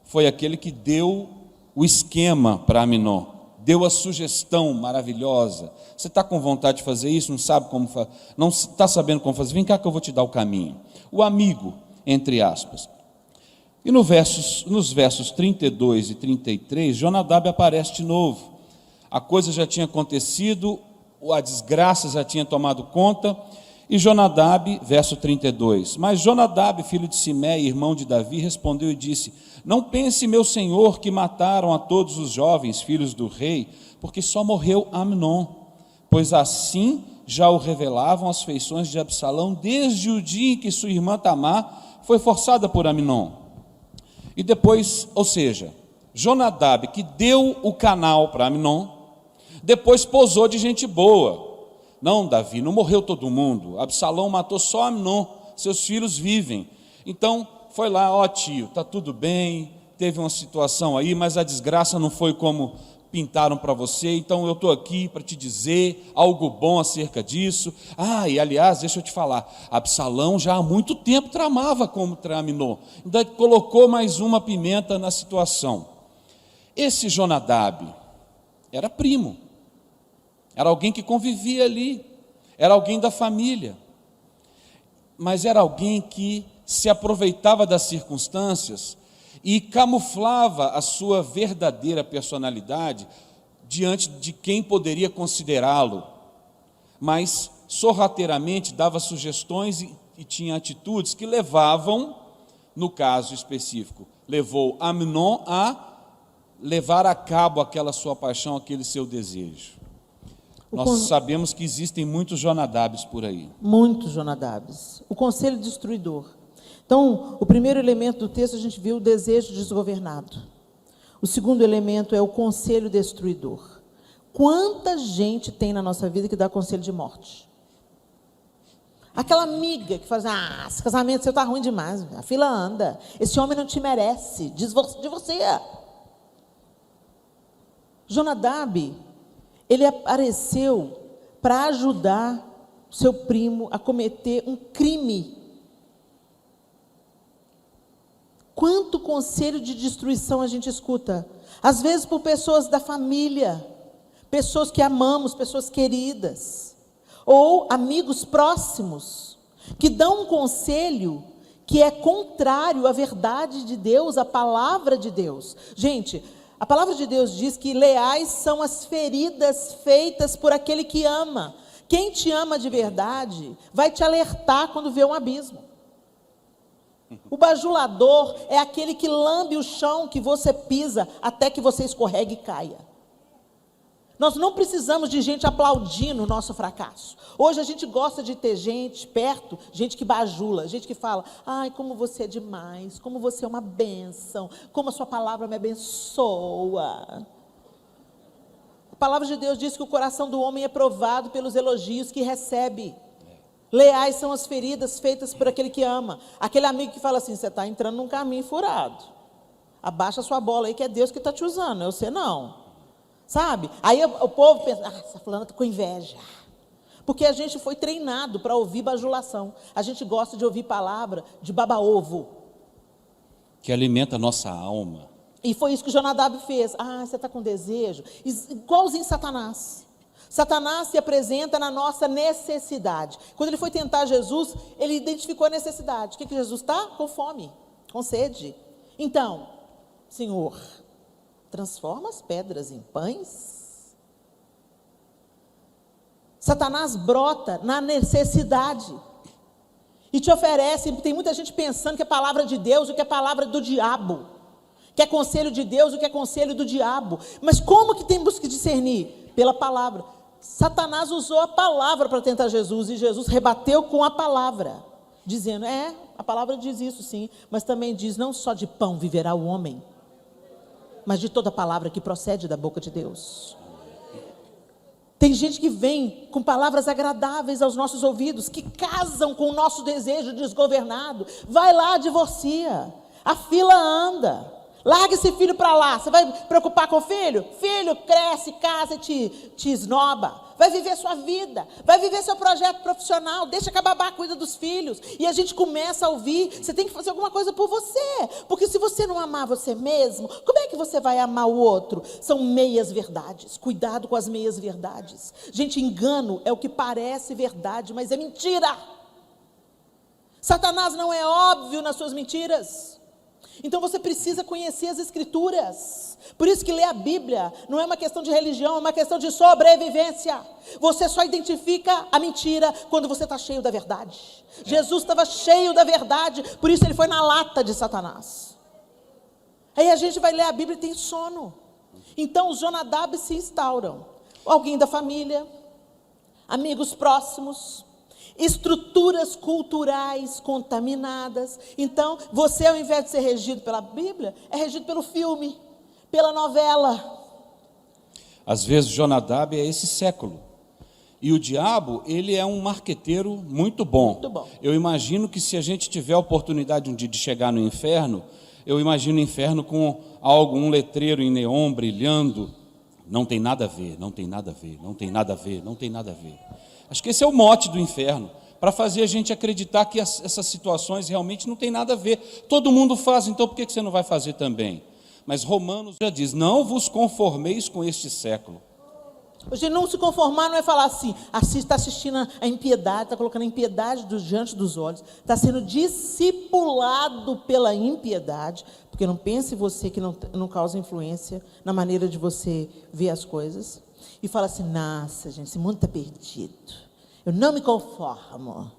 foi aquele que deu o esquema para Amnon. deu a sugestão maravilhosa. Você está com vontade de fazer isso, não sabe como fazer, não está sabendo como fazer, vem cá que eu vou te dar o caminho. O amigo, entre aspas. E nos versos 32 e 33, Jonadab aparece de novo. A coisa já tinha acontecido, a desgraça já tinha tomado conta, e Jonadab, verso 32, mas Jonadab, filho de Simé, irmão de Davi, respondeu e disse: não pense, meu senhor, que mataram a todos os jovens filhos do rei, porque só morreu Amnon, pois assim já o revelavam as feições de Absalão desde o dia em que sua irmã Tamar foi forçada por Amnon. E depois, ou seja, Jonadab, que deu o canal para Amnon, depois posou de gente boa. Não, Davi, não morreu todo mundo, Absalão matou só Amnon, seus filhos vivem. Então, foi lá, ó tio, está tudo bem, teve uma situação aí, mas a desgraça não foi como pintaram para você, então eu estou aqui para te dizer algo bom acerca disso. E aliás, deixa eu te falar, Absalão já há muito tempo tramava contra Amnon, ainda colocou mais uma pimenta na situação. Esse Jonadab era primo, era alguém que convivia ali, era alguém da família, mas era alguém que se aproveitava das circunstâncias e camuflava a sua verdadeira personalidade diante de quem poderia considerá-lo, mas sorrateiramente dava sugestões e tinha atitudes que levavam, no caso específico, levou Amnon a levar a cabo aquela sua paixão, aquele seu desejo. Nós sabemos que existem muitos Jonadabes por aí. Muitos Jonadabes. O conselho destruidor. Então, o primeiro elemento do texto, a gente viu o desejo desgovernado. O segundo elemento é o conselho destruidor. Quanta gente tem na nossa vida que dá conselho de morte? Aquela amiga que fala assim, esse casamento seu está ruim demais, a fila anda, esse homem não te merece, divorcia. Jonadab, ele apareceu para ajudar seu primo a cometer um crime. Quanto conselho de destruição a gente escuta? Às vezes por pessoas da família, pessoas que amamos, pessoas queridas, ou amigos próximos, que dão um conselho que é contrário à verdade de Deus, à palavra de Deus. Gente, a palavra de Deus diz que leais são as feridas feitas por aquele que ama. Quem te ama de verdade vai te alertar quando vê um abismo. O bajulador é aquele que lambe o chão que você pisa até que você escorregue e caia. Nós não precisamos de gente aplaudindo o nosso fracasso. Hoje a gente gosta de ter gente perto, gente que bajula, gente que fala, como você é demais, como você é uma bênção, como a sua palavra me abençoa. A palavra de Deus diz que o coração do homem é provado pelos elogios que recebe. Leais são as feridas feitas por aquele que ama. Aquele amigo que fala assim, você está entrando num caminho furado. Abaixa a sua bola aí que é Deus que está te usando, não é você não. Sabe? Aí o povo pensa, essa fulana está com inveja. Porque a gente foi treinado para ouvir bajulação. A gente gosta de ouvir palavra de baba-ovo. Que alimenta a nossa alma. E foi isso que Jonadab fez. Você está com desejo? Igualzinho Satanás. Satanás se apresenta na nossa necessidade. Quando ele foi tentar Jesus, ele identificou a necessidade. O que Jesus está? Com fome, com sede. Então, Senhor, transforma as pedras em pães. Satanás brota na necessidade e te oferece. Tem muita gente pensando que é palavra de Deus, o que é palavra do diabo, que é conselho de Deus, o que é conselho do diabo. Mas como que temos que discernir? Pela palavra. Satanás usou a palavra para tentar Jesus, e Jesus rebateu com a palavra, dizendo, a palavra diz isso sim, mas também diz, não só de pão viverá o homem, mas de toda palavra que procede da boca de Deus. Tem gente que vem com palavras agradáveis aos nossos ouvidos, que casam com o nosso desejo desgovernado. Vai lá, divorcia. A fila anda. Larga esse filho para lá. Você vai preocupar com o filho? Filho, cresce, casa e te esnoba. Vai viver sua vida. Vai viver seu projeto profissional. Deixa que a babá cuida dos filhos. E a gente começa a ouvir. Você tem que fazer alguma coisa por você. Porque se você não amar você mesmo, como é que você vai amar o outro? São meias verdades. Cuidado com as meias verdades. Gente, engano é o que parece verdade, mas é mentira. Satanás não é óbvio nas suas mentiras. Então você precisa conhecer as Escrituras. Por isso que ler a Bíblia não é uma questão de religião, é uma questão de sobrevivência. Você só identifica a mentira quando você está cheio da verdade. Jesus estava cheio da verdade, por isso ele foi na lata de Satanás. Aí a gente vai ler a Bíblia e tem sono. Então os Jonadab se instauram. Alguém da família, amigos próximos, estruturas culturais contaminadas. Então, você, ao invés de ser regido pela Bíblia, é regido pelo filme, pela novela. Às vezes, Jonadab é esse século. E o diabo, ele é um marqueteiro muito bom. Muito bom. Eu imagino que se a gente tiver a oportunidade um dia de chegar no inferno, eu imagino o inferno com um letreiro em neon brilhando. Não tem nada a ver, não tem nada a ver, não tem nada a ver, não tem nada a ver. Acho que esse é o mote do inferno, para fazer a gente acreditar que essas situações realmente não tem nada a ver. Todo mundo faz, então por que você não vai fazer também? Mas Romanos já diz, não vos conformeis com este século. Hoje não se conformar não é falar assim, está assistindo a impiedade, está colocando a impiedade diante dos olhos, está sendo discipulado pela impiedade, porque não pense você que não causa influência na maneira de você ver as coisas. E fala assim, nossa, gente, esse mundo está perdido. Eu não me conformo.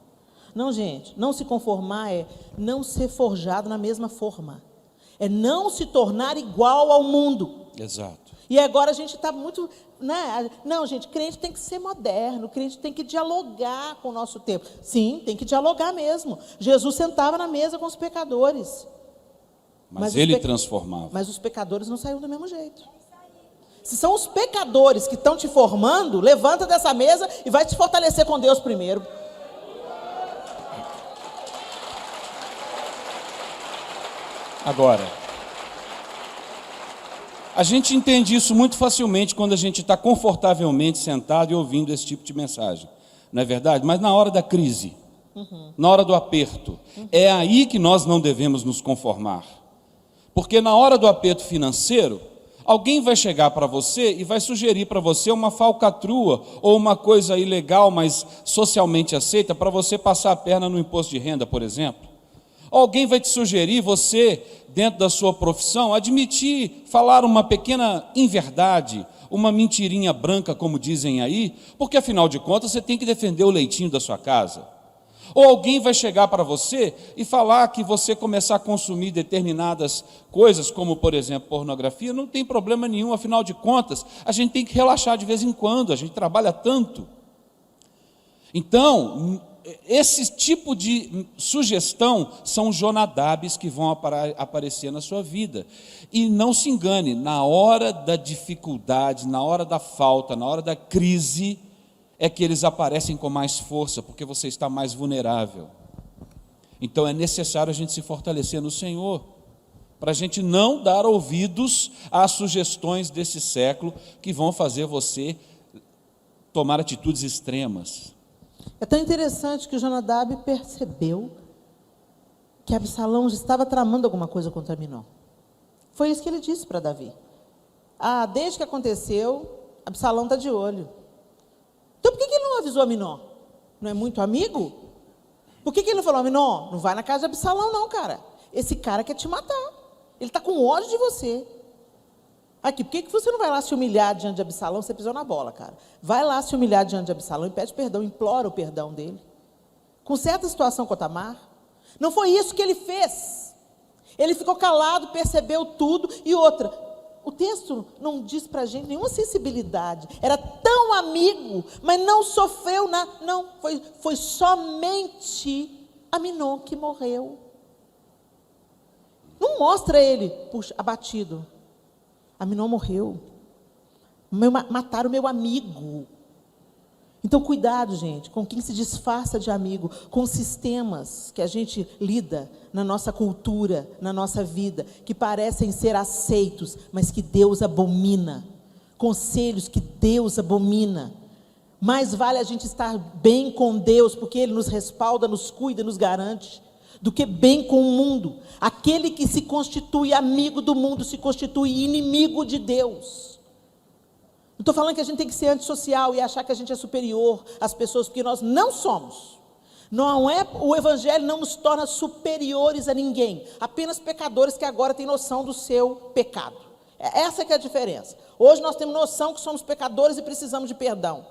Não, gente, não se conformar é não ser forjado na mesma forma. É não se tornar igual ao mundo. Exato. E agora a gente está muito... Né? Não, gente, crente tem que ser moderno, crente tem que dialogar com o nosso tempo. Sim, tem que dialogar mesmo. Jesus sentava na mesa com os pecadores. Mas ele transformava. Mas os pecadores não saíram do mesmo jeito. Se são os pecadores que estão te formando, levanta dessa mesa e vai te fortalecer com Deus primeiro. Agora, a gente entende isso muito facilmente quando a gente está confortavelmente sentado e ouvindo esse tipo de mensagem. Não é verdade? Mas na hora da crise, na hora do aperto, é aí que nós não devemos nos conformar. Porque na hora do aperto financeiro, alguém vai chegar para você e vai sugerir para você uma falcatrua ou uma coisa ilegal, mas socialmente aceita, para você passar a perna no imposto de renda, por exemplo. Alguém vai te sugerir, você, dentro da sua profissão, admitir, falar uma pequena inverdade, uma mentirinha branca, como dizem aí, porque afinal de contas você tem que defender o leitinho da sua casa. Ou alguém vai chegar para você e falar que você começar a consumir determinadas coisas, como, por exemplo, pornografia, não tem problema nenhum, afinal de contas, a gente tem que relaxar de vez em quando, a gente trabalha tanto. Então, esse tipo de sugestão são Jonadabes que vão aparecer na sua vida. E não se engane, na hora da dificuldade, na hora da falta, na hora da crise, é que eles aparecem com mais força, porque você está mais vulnerável. Então é necessário a gente se fortalecer no Senhor, para a gente não dar ouvidos às sugestões desse século que vão fazer você tomar atitudes extremas. É tão interessante que o Jonadab percebeu que Absalão já estava tramando alguma coisa contra Aminon. Foi isso que ele disse para Davi. Desde que aconteceu, Absalão está de olho. Então, por que ele não avisou Aminon? Não é muito amigo? Por que ele não falou, Aminon, não vai na casa de Absalão não, cara. Esse cara quer te matar. Ele está com ódio de você. Aqui, por que você não vai lá se humilhar diante de Absalão? Você pisou na bola, cara. Vai lá se humilhar diante de Absalão e pede perdão, implora o perdão dele. Com certa situação com Tamar. Não foi isso que ele fez. Ele ficou calado, percebeu tudo. E outra, o texto não diz para a gente nenhuma sensibilidade. Era tão amigo, mas não sofreu nada. Não, foi somente Aminon que morreu. Não mostra ele, puxa, abatido. Aminon morreu. Mataram o meu amigo. Então, cuidado, gente, com quem se disfarça de amigo, com sistemas que a gente lida na nossa cultura, na nossa vida, que parecem ser aceitos, mas que Deus abomina. Conselhos que Deus abomina. Mais vale a gente estar bem com Deus, porque Ele nos respalda, nos cuida, nos garante, do que bem com o mundo. Aquele que se constitui amigo do mundo, se constitui inimigo de Deus. Não estou falando que a gente tem que ser antissocial e achar que a gente é superior às pessoas, porque nós não somos. Não é, o Evangelho não nos torna superiores a ninguém, apenas pecadores que agora têm noção do seu pecado. Essa que é a diferença. Hoje nós temos noção que somos pecadores e precisamos de perdão.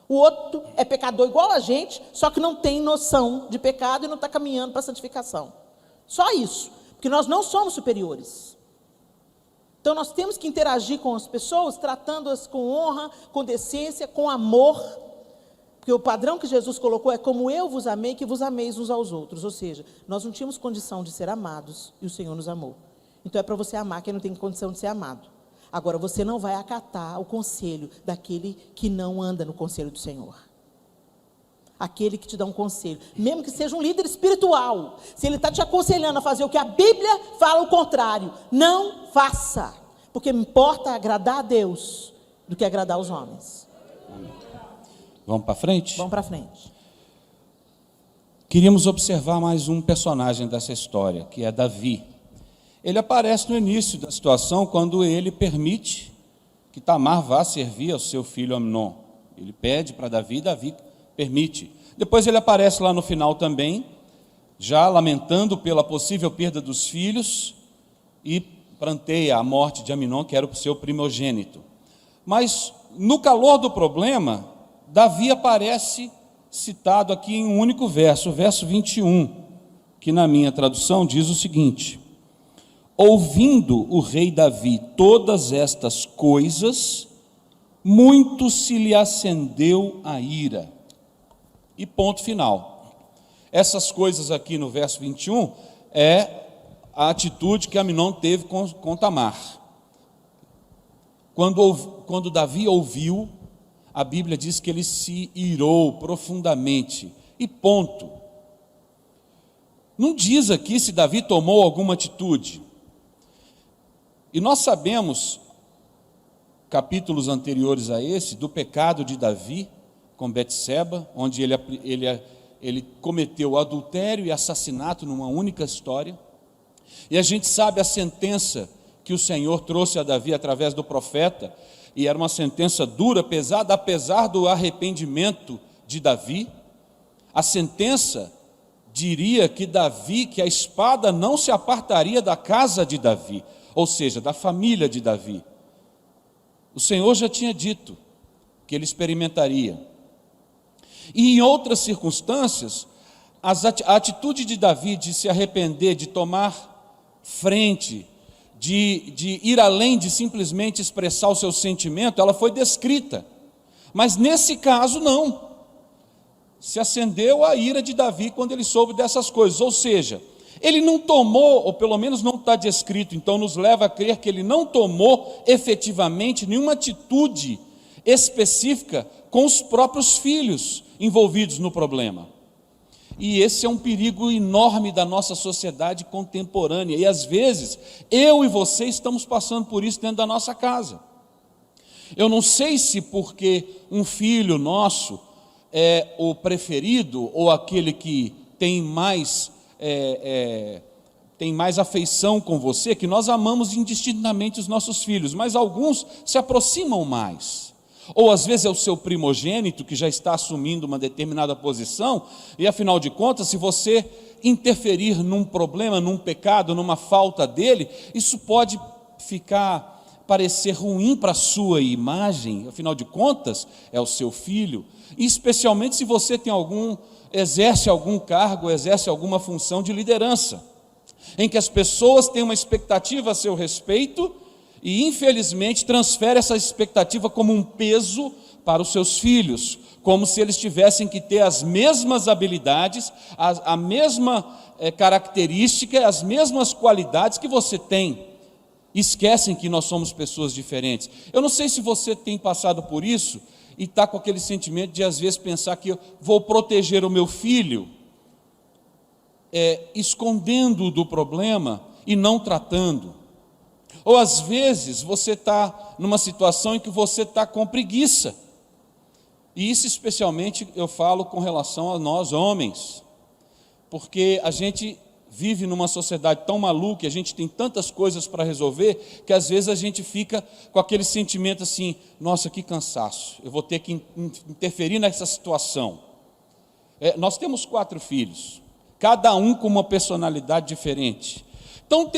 O outro é pecador igual a gente, só que não tem noção de pecado e não está caminhando para a santificação. Só isso, porque nós não somos superiores. Então nós temos que interagir com as pessoas, tratando-as com honra, com decência, com amor, porque o padrão que Jesus colocou é como eu vos amei, que vos ameis uns aos outros. Ou seja, nós não tínhamos condição de ser amados e o Senhor nos amou. Então é para você amar quem não tem condição de ser amado. Agora, você não vai acatar o conselho daquele que não anda no conselho do Senhor. Aquele que te dá um conselho, mesmo que seja um líder espiritual, se ele está te aconselhando a fazer o que a Bíblia fala o contrário, não faça, porque me importa agradar a Deus do que agradar os homens. Vamos para frente? Vamos para frente. Queríamos observar mais um personagem dessa história, que é Davi. Ele aparece no início da situação, quando ele permite que Tamar vá servir ao seu filho Amnon. Ele pede para Davi, Davi permite. Depois ele aparece lá no final também, já lamentando pela possível perda dos filhos, e pranteia a morte de Amnon, que era o seu primogênito. Mas, no calor do problema, Davi aparece citado aqui em um único verso, o verso 21, que na minha tradução diz o seguinte: ouvindo o rei Davi todas estas coisas, muito se lhe acendeu a ira. E ponto final. Essas coisas aqui no verso 21 é a atitude que Amnon teve com Tamar. Quando Davi ouviu, a Bíblia diz que ele se irou profundamente. E ponto. Não diz aqui se Davi tomou alguma atitude. E nós sabemos, capítulos anteriores a esse, do pecado de Davi com Betseba, onde ele cometeu adultério e assassinato numa única história. E a gente sabe a sentença que o Senhor trouxe a Davi através do profeta, e era uma sentença dura, pesada, apesar do arrependimento de Davi. A sentença diria que que a espada não se apartaria da casa de Davi, ou seja, da família de Davi. O Senhor já tinha dito que ele experimentaria. E em outras circunstâncias, a atitude de Davi de se arrepender, de tomar frente, de ir além de simplesmente expressar o seu sentimento, ela foi descrita. Mas nesse caso não. Se acendeu a ira de Davi quando ele soube dessas coisas. Ou seja, ele não tomou, ou pelo menos não está descrito, então nos leva a crer que ele não tomou efetivamente nenhuma atitude específica com os próprios filhos envolvidos no problema. E esse é um perigo enorme da nossa sociedade contemporânea. E às vezes, eu e você estamos passando por isso dentro da nossa casa. Eu não sei se porque um filho nosso é o preferido, ou aquele que tem mais afeição com você, que nós amamos indistintamente os nossos filhos, mas alguns se aproximam mais. Ou às vezes é o seu primogênito que já está assumindo uma determinada posição, e afinal de contas, se você interferir num problema, num pecado, numa falta dele, isso pode parecer ruim para a sua imagem, afinal de contas, é o seu filho, e especialmente se você exerce algum cargo, exerce alguma função de liderança, em que as pessoas têm uma expectativa a seu respeito, e infelizmente transfere essa expectativa como um peso para os seus filhos, como se eles tivessem que ter as mesmas habilidades, a mesma característica, as mesmas qualidades que você tem. Esquecem que nós somos pessoas diferentes. Eu não sei se você tem passado por isso, e está com aquele sentimento de, às vezes, pensar que eu vou proteger o meu filho, escondendo do problema e não tratando. Ou, às vezes, você está numa situação em que você está com preguiça. E isso, especialmente, eu falo com relação a nós, homens. Porque a gente vive numa sociedade tão maluca, a gente tem tantas coisas para resolver, que às vezes a gente fica com aquele sentimento assim, nossa, que cansaço, eu vou ter que interferir nessa situação. Nós temos 4 filhos, cada um com uma personalidade diferente. Então,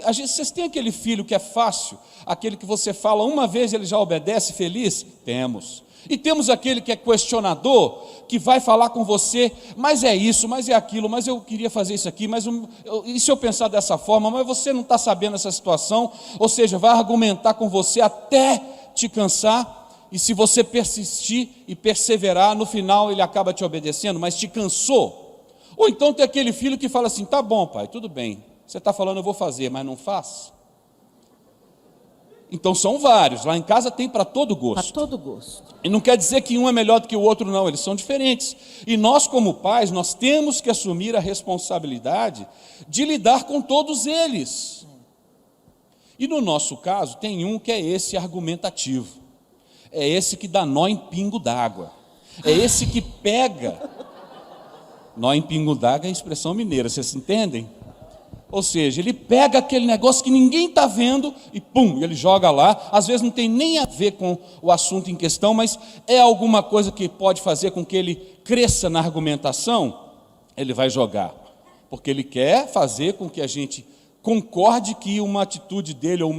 vocês têm aquele filho que é fácil, aquele que você fala uma vez e ele já obedece feliz? Temos. E temos aquele que é questionador, que vai falar com você, mas é isso, mas é aquilo, mas eu queria fazer isso aqui, e se eu pensar dessa forma, mas você não está sabendo essa situação, ou seja, vai argumentar com você até te cansar, e se você persistir e perseverar, no final ele acaba te obedecendo, mas te cansou. Ou então tem aquele filho que fala assim, tá bom pai, tudo bem, você está falando eu vou fazer, mas não faz. Então são vários, lá em casa tem para todo gosto. Para todo gosto. E não quer dizer que um é melhor do que o outro, não, eles são diferentes. E nós, como pais, nós temos que assumir a responsabilidade de lidar com todos eles. E no nosso caso, tem um que é esse argumentativo. É esse que dá nó em pingo d'água. É esse que pega. Nó em pingo d'água é a expressão mineira, vocês entendem? Ou seja, ele pega aquele negócio que ninguém está vendo e pum, ele joga lá. Às vezes não tem nem a ver com o assunto em questão, mas é alguma coisa que pode fazer com que ele cresça na argumentação, ele vai jogar. Porque ele quer fazer com que a gente concorde que uma atitude dele ou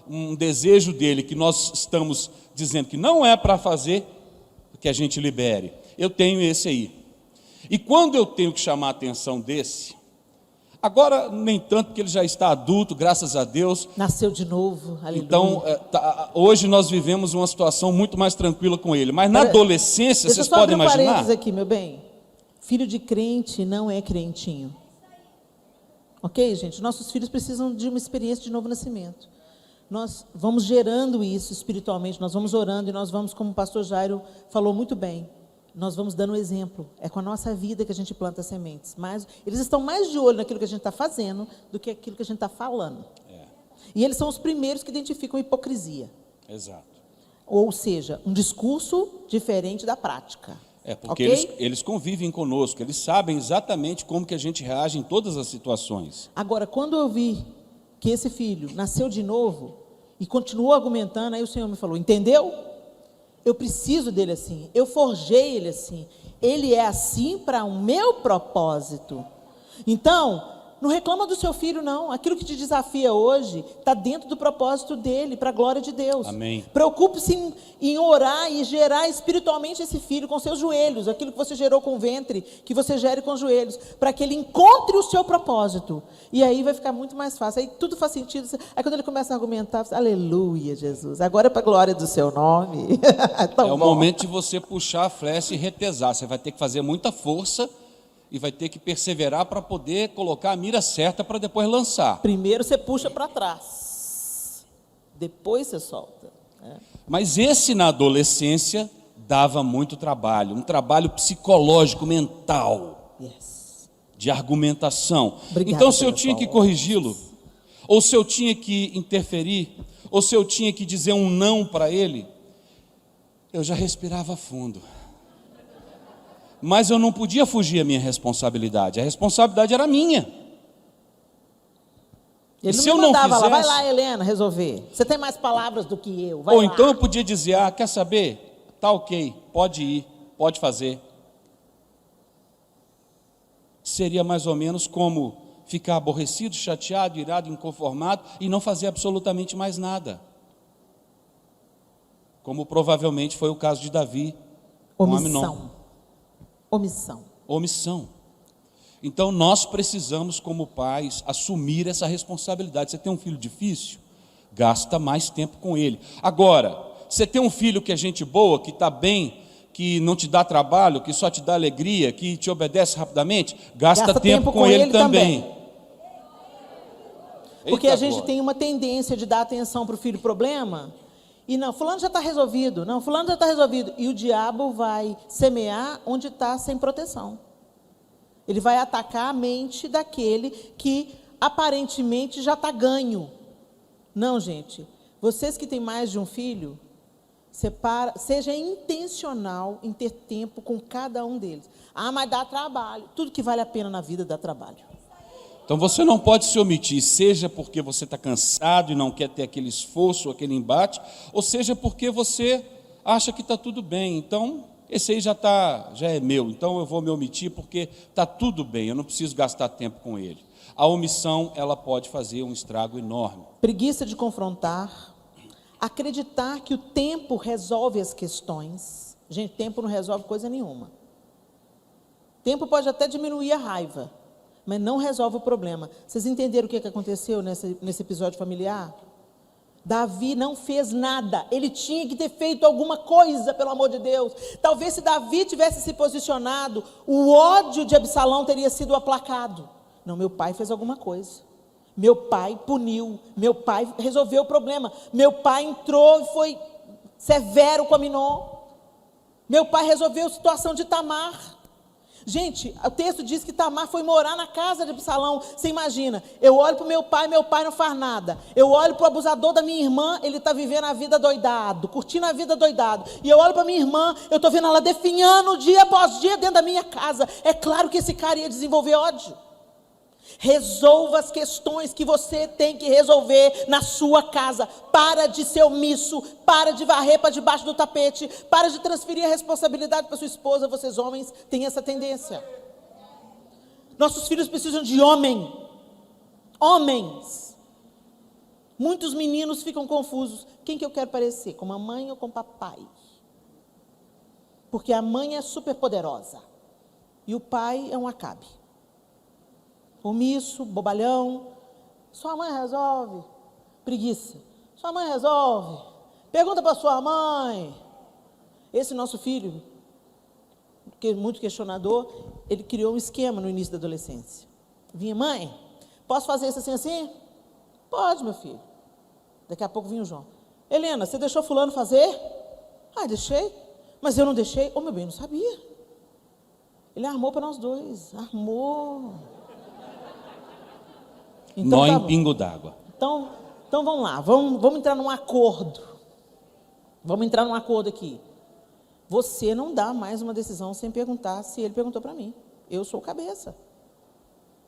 um desejo dele que nós estamos dizendo que não é para fazer, que a gente libere. Eu tenho esse aí. E quando eu tenho que chamar a atenção desse, agora, nem tanto, porque ele já está adulto, graças a Deus. Nasceu de novo, aleluia. Então, hoje nós vivemos uma situação muito mais tranquila com ele. Mas na adolescência, vocês podem imaginar? Deixa eu só abrir um parênteses aqui, meu bem. Filho de crente não é crentinho. Ok, gente? Nossos filhos precisam de uma experiência de novo nascimento. Nós vamos gerando isso espiritualmente, nós vamos orando e nós vamos, como o pastor Jairo falou muito bem, nós vamos dando um exemplo. É com a nossa vida que a gente planta sementes. Mas eles estão mais de olho naquilo que a gente está fazendo do que aquilo que a gente está falando. E eles são os primeiros que identificam a hipocrisia. Exato. Ou seja, um discurso diferente da prática. Porque okay? eles convivem conosco, eles sabem exatamente como que a gente reage em todas as situações. Agora, quando eu vi que esse filho nasceu de novo e continuou argumentando, aí o Senhor me falou, entendeu? Eu preciso dele assim, eu forjei ele assim, ele é assim para o meu propósito. Então, não reclama do seu filho não, aquilo que te desafia hoje, está dentro do propósito dele, para a glória de Deus. Amém. Preocupe-se em orar e gerar espiritualmente esse filho com seus joelhos, aquilo que você gerou com o ventre, que você gere com os joelhos, para que ele encontre o seu propósito, e aí vai ficar muito mais fácil, aí tudo faz sentido, aí quando ele começa a argumentar, você, aleluia Jesus, agora é para a glória do seu nome. É o momento de você puxar a flecha e retesar, você vai ter que fazer muita força, e vai ter que perseverar para poder colocar a mira certa para depois lançar. Primeiro você puxa para trás, depois você solta. Mas esse na adolescência dava muito trabalho, um trabalho psicológico, mental, de argumentação. Obrigada, então se eu tinha que corrigi-lo, ou se eu tinha que interferir, ou se eu tinha que dizer um não para ele, eu já respirava fundo. Mas eu não podia fugir à minha responsabilidade. A responsabilidade era minha. Ele não me mandava lá, vai lá, Helena, resolver. Você tem mais palavras do que eu, vai lá. Ou então eu podia dizer, quer saber? Tá ok, pode ir, pode fazer. Seria mais ou menos como ficar aborrecido, chateado, irado, inconformado e não fazer absolutamente mais nada. Como provavelmente foi o caso de Davi com Aminon. Omissão. Então nós precisamos, como pais, assumir essa responsabilidade. Você tem um filho difícil? Gasta mais tempo com ele. Agora, você tem um filho que é gente boa, que está bem, que não te dá trabalho, que só te dá alegria, que te obedece rapidamente? Gasta tempo com ele também. Porque a gente tem uma tendência de dar atenção para o filho problema E não, fulano já está resolvido. Não, fulano já está resolvido. E o diabo vai semear onde está sem proteção. Ele vai atacar a mente daquele que aparentemente já está ganho. Não, gente. Vocês que têm mais de um filho, seja intencional em ter tempo com cada um deles. Ah, mas dá trabalho. Tudo que vale a pena na vida dá trabalho. Então você não pode se omitir, seja porque você está cansado e não quer ter aquele esforço, aquele embate, ou seja porque você acha que está tudo bem. Então, esse aí já é meu, então eu vou me omitir porque está tudo bem, eu não preciso gastar tempo com ele. A omissão, ela pode fazer um estrago enorme. Preguiça de confrontar, acreditar que o tempo resolve as questões. Gente, tempo não resolve coisa nenhuma. Tempo pode até diminuir a raiva, mas não resolve o problema. Vocês entenderam o que aconteceu nesse episódio familiar? Davi não fez nada, ele tinha que ter feito alguma coisa, pelo amor de Deus. Talvez se Davi tivesse se posicionado, o ódio de Absalão teria sido aplacado. Não, meu pai fez alguma coisa. Meu pai puniu, meu pai resolveu o problema. Meu pai entrou e foi severo com Aminon. Meu pai resolveu a situação de Tamar. Gente, o texto diz que Tamar foi morar na casa de Absalão. Você imagina, eu olho para o meu pai não faz nada. Eu olho para o abusador da minha irmã, ele está vivendo a vida doidado, curtindo a vida doidado. E eu olho para minha irmã, eu estou vendo ela definhando dia após dia dentro da minha casa. É claro que esse cara ia desenvolver ódio. Resolva as questões que você tem que resolver na sua casa. Para de ser omisso, para de varrer para debaixo do tapete, para de transferir a responsabilidade para sua esposa. Vocês homens têm essa tendência. Nossos filhos precisam de homens. Muitos meninos ficam confusos. Quem que eu quero parecer? Com mamãe ou com papai? Porque a mãe é super poderosa e o pai é um acabe. Omisso, bobalhão. Sua mãe resolve. Preguiça. Sua mãe resolve. Pergunta para sua mãe. Esse nosso filho, que é muito questionador, ele criou um esquema no início da adolescência. Vinha, mãe, posso fazer isso assim, assim? Pode, meu filho. Daqui a pouco vinha o João. Helena, você deixou fulano fazer? Ah, deixei. Mas eu não deixei. Meu bem, não sabia. Ele armou para nós dois. Armou. Então, Nó em pingo d'água. Então vamos lá, vamos entrar num acordo. Vamos entrar num acordo aqui. Você não dá mais uma decisão sem perguntar se ele perguntou para mim. Eu sou o cabeça.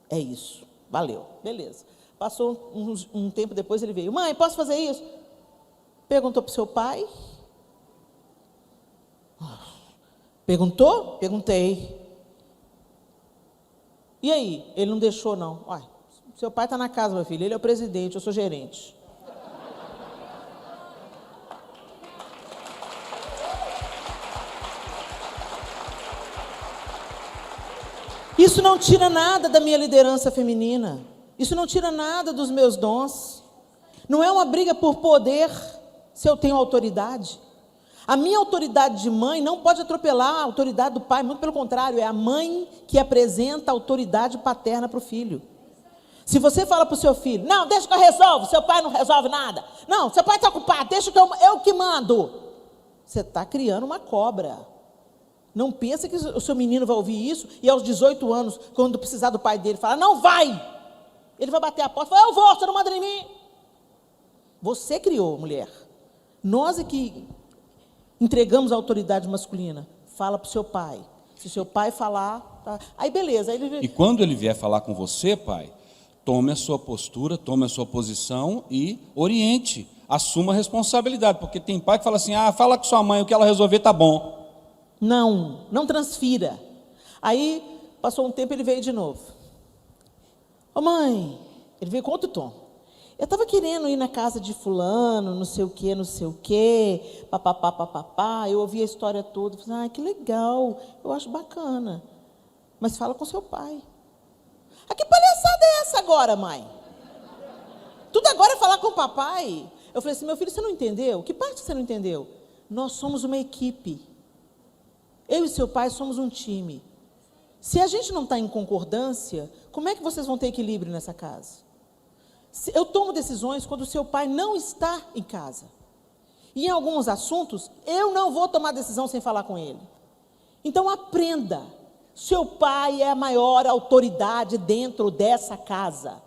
É isso. Valeu. Beleza. Passou um tempo depois, ele veio. Mãe, posso fazer isso? Perguntou para o seu pai. Perguntou? Perguntei. E aí? Ele não deixou, não. Olha. Seu pai está na casa, meu filho. Ele é o presidente, eu sou gerente. Isso não tira nada da minha liderança feminina. Isso não tira nada dos meus dons. Não é uma briga por poder se eu tenho autoridade. A minha autoridade de mãe não pode atropelar a autoridade do pai. Muito pelo contrário, é a mãe que apresenta a autoridade paterna para o filho. Se você fala para o seu filho, não, deixa que eu resolvo, seu pai não resolve nada. Não, seu pai está ocupado, deixa que eu que mando. Você está criando uma cobra. Não pensa que o seu menino vai ouvir isso e aos 18 anos, quando precisar do pai dele, falar, não vai. Ele vai bater a porta e falar, eu vou, você não manda em mim. Você criou, mulher. Nós é que entregamos a autoridade masculina. Fala para o seu pai. Se o seu pai falar, tá. Aí beleza. Aí E quando ele vier falar com você, pai, tome a sua postura, tome a sua posição e oriente, assuma a responsabilidade, porque tem pai que fala assim, fala com sua mãe, o que ela resolver tá bom. Não transfira. Aí, passou um tempo, ele veio de novo. Ô mãe, ele veio com outro tom. Eu estava querendo ir na casa de fulano, não sei o quê, papapá, eu ouvi a história toda, falei, que legal, eu acho bacana. Mas fala com seu pai. Que palhaçada é essa agora, mãe? Tudo agora é falar com o papai. Eu falei assim, meu filho, você não entendeu? Que parte você não entendeu? Nós somos uma equipe. Eu e seu pai somos um time. Se a gente não está em concordância, como é que vocês vão ter equilíbrio nessa casa? Eu tomo decisões quando o seu pai não está em casa. E em alguns assuntos, eu não vou tomar decisão sem falar com ele. Então aprenda, seu pai é a maior autoridade dentro dessa casa.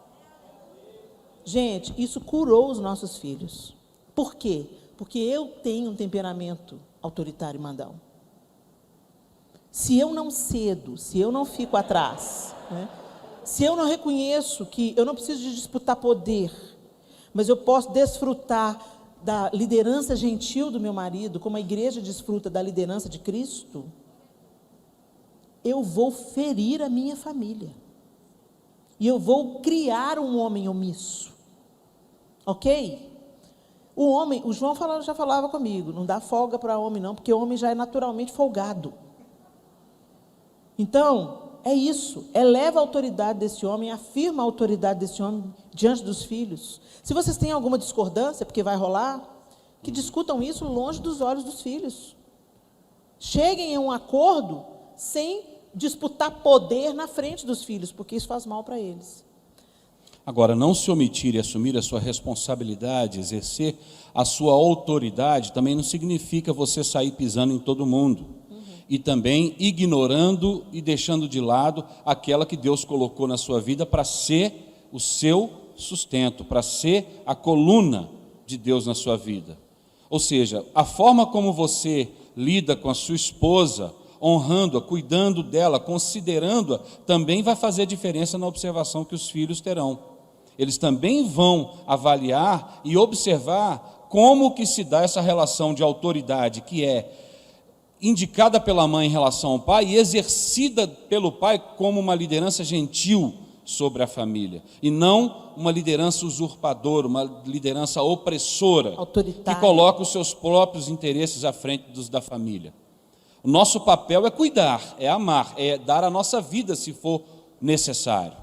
Gente, isso curou os nossos filhos. Por quê? Porque eu tenho um temperamento autoritário e mandão. Se eu não cedo, se eu não fico atrás, né? Se eu não reconheço que eu não preciso de disputar poder, mas eu posso desfrutar da liderança gentil do meu marido, como a igreja desfruta da liderança de Cristo, eu vou ferir a minha família. E eu vou criar um homem omisso. Ok? O João já falava comigo, não dá folga para homem não, porque o homem já é naturalmente folgado. Então, é isso, eleva a autoridade desse homem, afirma a autoridade desse homem diante dos filhos. Se vocês têm alguma discordância, porque vai rolar, que discutam isso longe dos olhos dos filhos. Cheguem a um acordo sem disputar poder na frente dos filhos, porque isso faz mal para eles. Agora, não se omitir e assumir a sua responsabilidade, exercer a sua autoridade, também não significa você sair pisando em todo mundo. E também ignorando e deixando de lado aquela que Deus colocou na sua vida para ser o seu sustento, para ser a coluna de Deus na sua vida. Ou seja, a forma como você lida com a sua esposa, honrando-a, cuidando dela, considerando-a, também vai fazer diferença na observação que os filhos terão. Eles também vão avaliar e observar como que se dá essa relação de autoridade, que é indicada pela mãe em relação ao pai e exercida pelo pai como uma liderança gentil sobre a família, e não uma liderança usurpadora, uma liderança opressora, autoritária, que coloca os seus próprios interesses à frente dos da família. O nosso papel é cuidar, é amar, é dar a nossa vida se for necessário.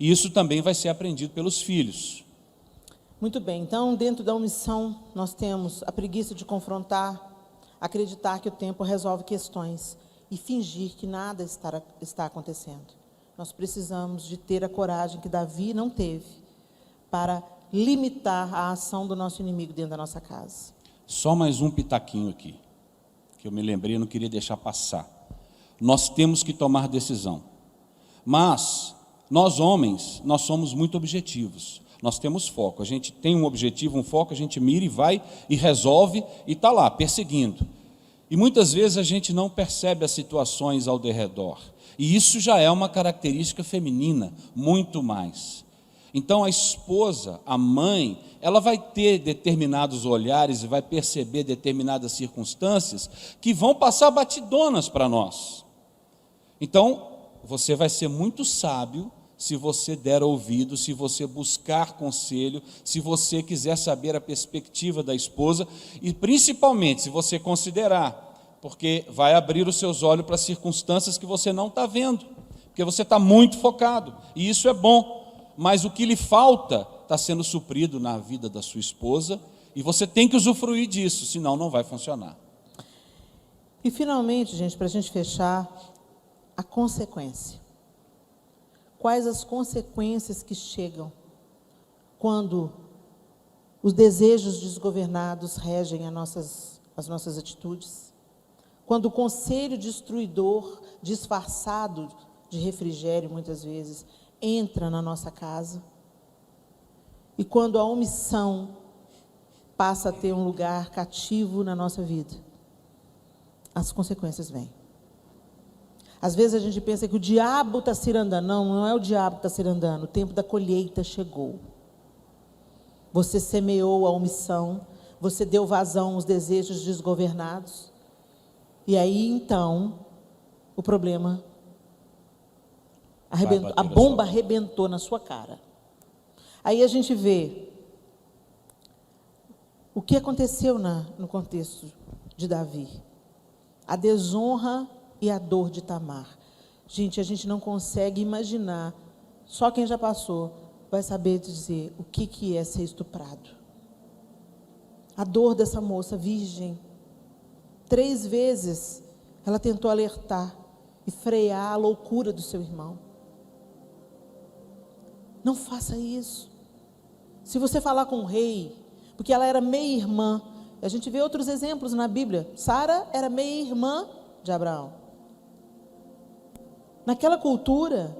E isso também vai ser aprendido pelos filhos. Muito bem, então dentro da omissão nós temos a preguiça de confrontar, acreditar que o tempo resolve questões e fingir que nada está acontecendo. Nós precisamos de ter a coragem que Davi não teve para limitar a ação do nosso inimigo dentro da nossa casa. Só mais um pitaquinho aqui, que eu me lembrei e não queria deixar passar. Nós temos que tomar decisão. Mas nós homens, nós somos muito objetivos. Nós temos foco, a gente tem um objetivo, um foco, a gente mira e vai e resolve e está lá, perseguindo. E muitas vezes a gente não percebe as situações ao derredor. E isso já é uma característica feminina, muito mais. Então a esposa, a mãe, ela vai ter determinados olhares e vai perceber determinadas circunstâncias que vão passar batidonas para nós. Então, você vai ser muito sábio se você der ouvido, se você buscar conselho, se você quiser saber a perspectiva da esposa e principalmente se você considerar, porque vai abrir os seus olhos para circunstâncias que você não está vendo, porque você está muito focado, e isso é bom, mas o que lhe falta está sendo suprido na vida da sua esposa, e você tem que usufruir disso, senão não vai funcionar. E finalmente, gente, para a gente fechar, a consequência. Quais as consequências que chegam quando os desejos desgovernados regem as nossas atitudes? Quando o conselho destruidor, disfarçado de refrigério, muitas vezes, entra na nossa casa? E quando a omissão passa a ter um lugar cativo na nossa vida? As consequências vêm. Às vezes a gente pensa que o diabo está cirandando. Não, não é o diabo que está cirandando. O tempo da colheita chegou. Você semeou a omissão, você deu vazão aos desejos desgovernados. E aí, então, o problema arrebentou, a bomba arrebentou na sua cara. Aí a gente vê o que aconteceu no contexto de Davi. A desonra e a dor de Tamar. Gente, a gente não consegue imaginar, só quem já passou vai saber dizer o que é ser estuprado. A dor dessa moça virgem. 3 vezes ela tentou alertar e frear a loucura do seu irmão. Não faça isso. Se você falar com o rei, porque ela era meia-irmã, A gente vê outros exemplos na Bíblia. Sara era meia-irmã de Abraão. Naquela cultura,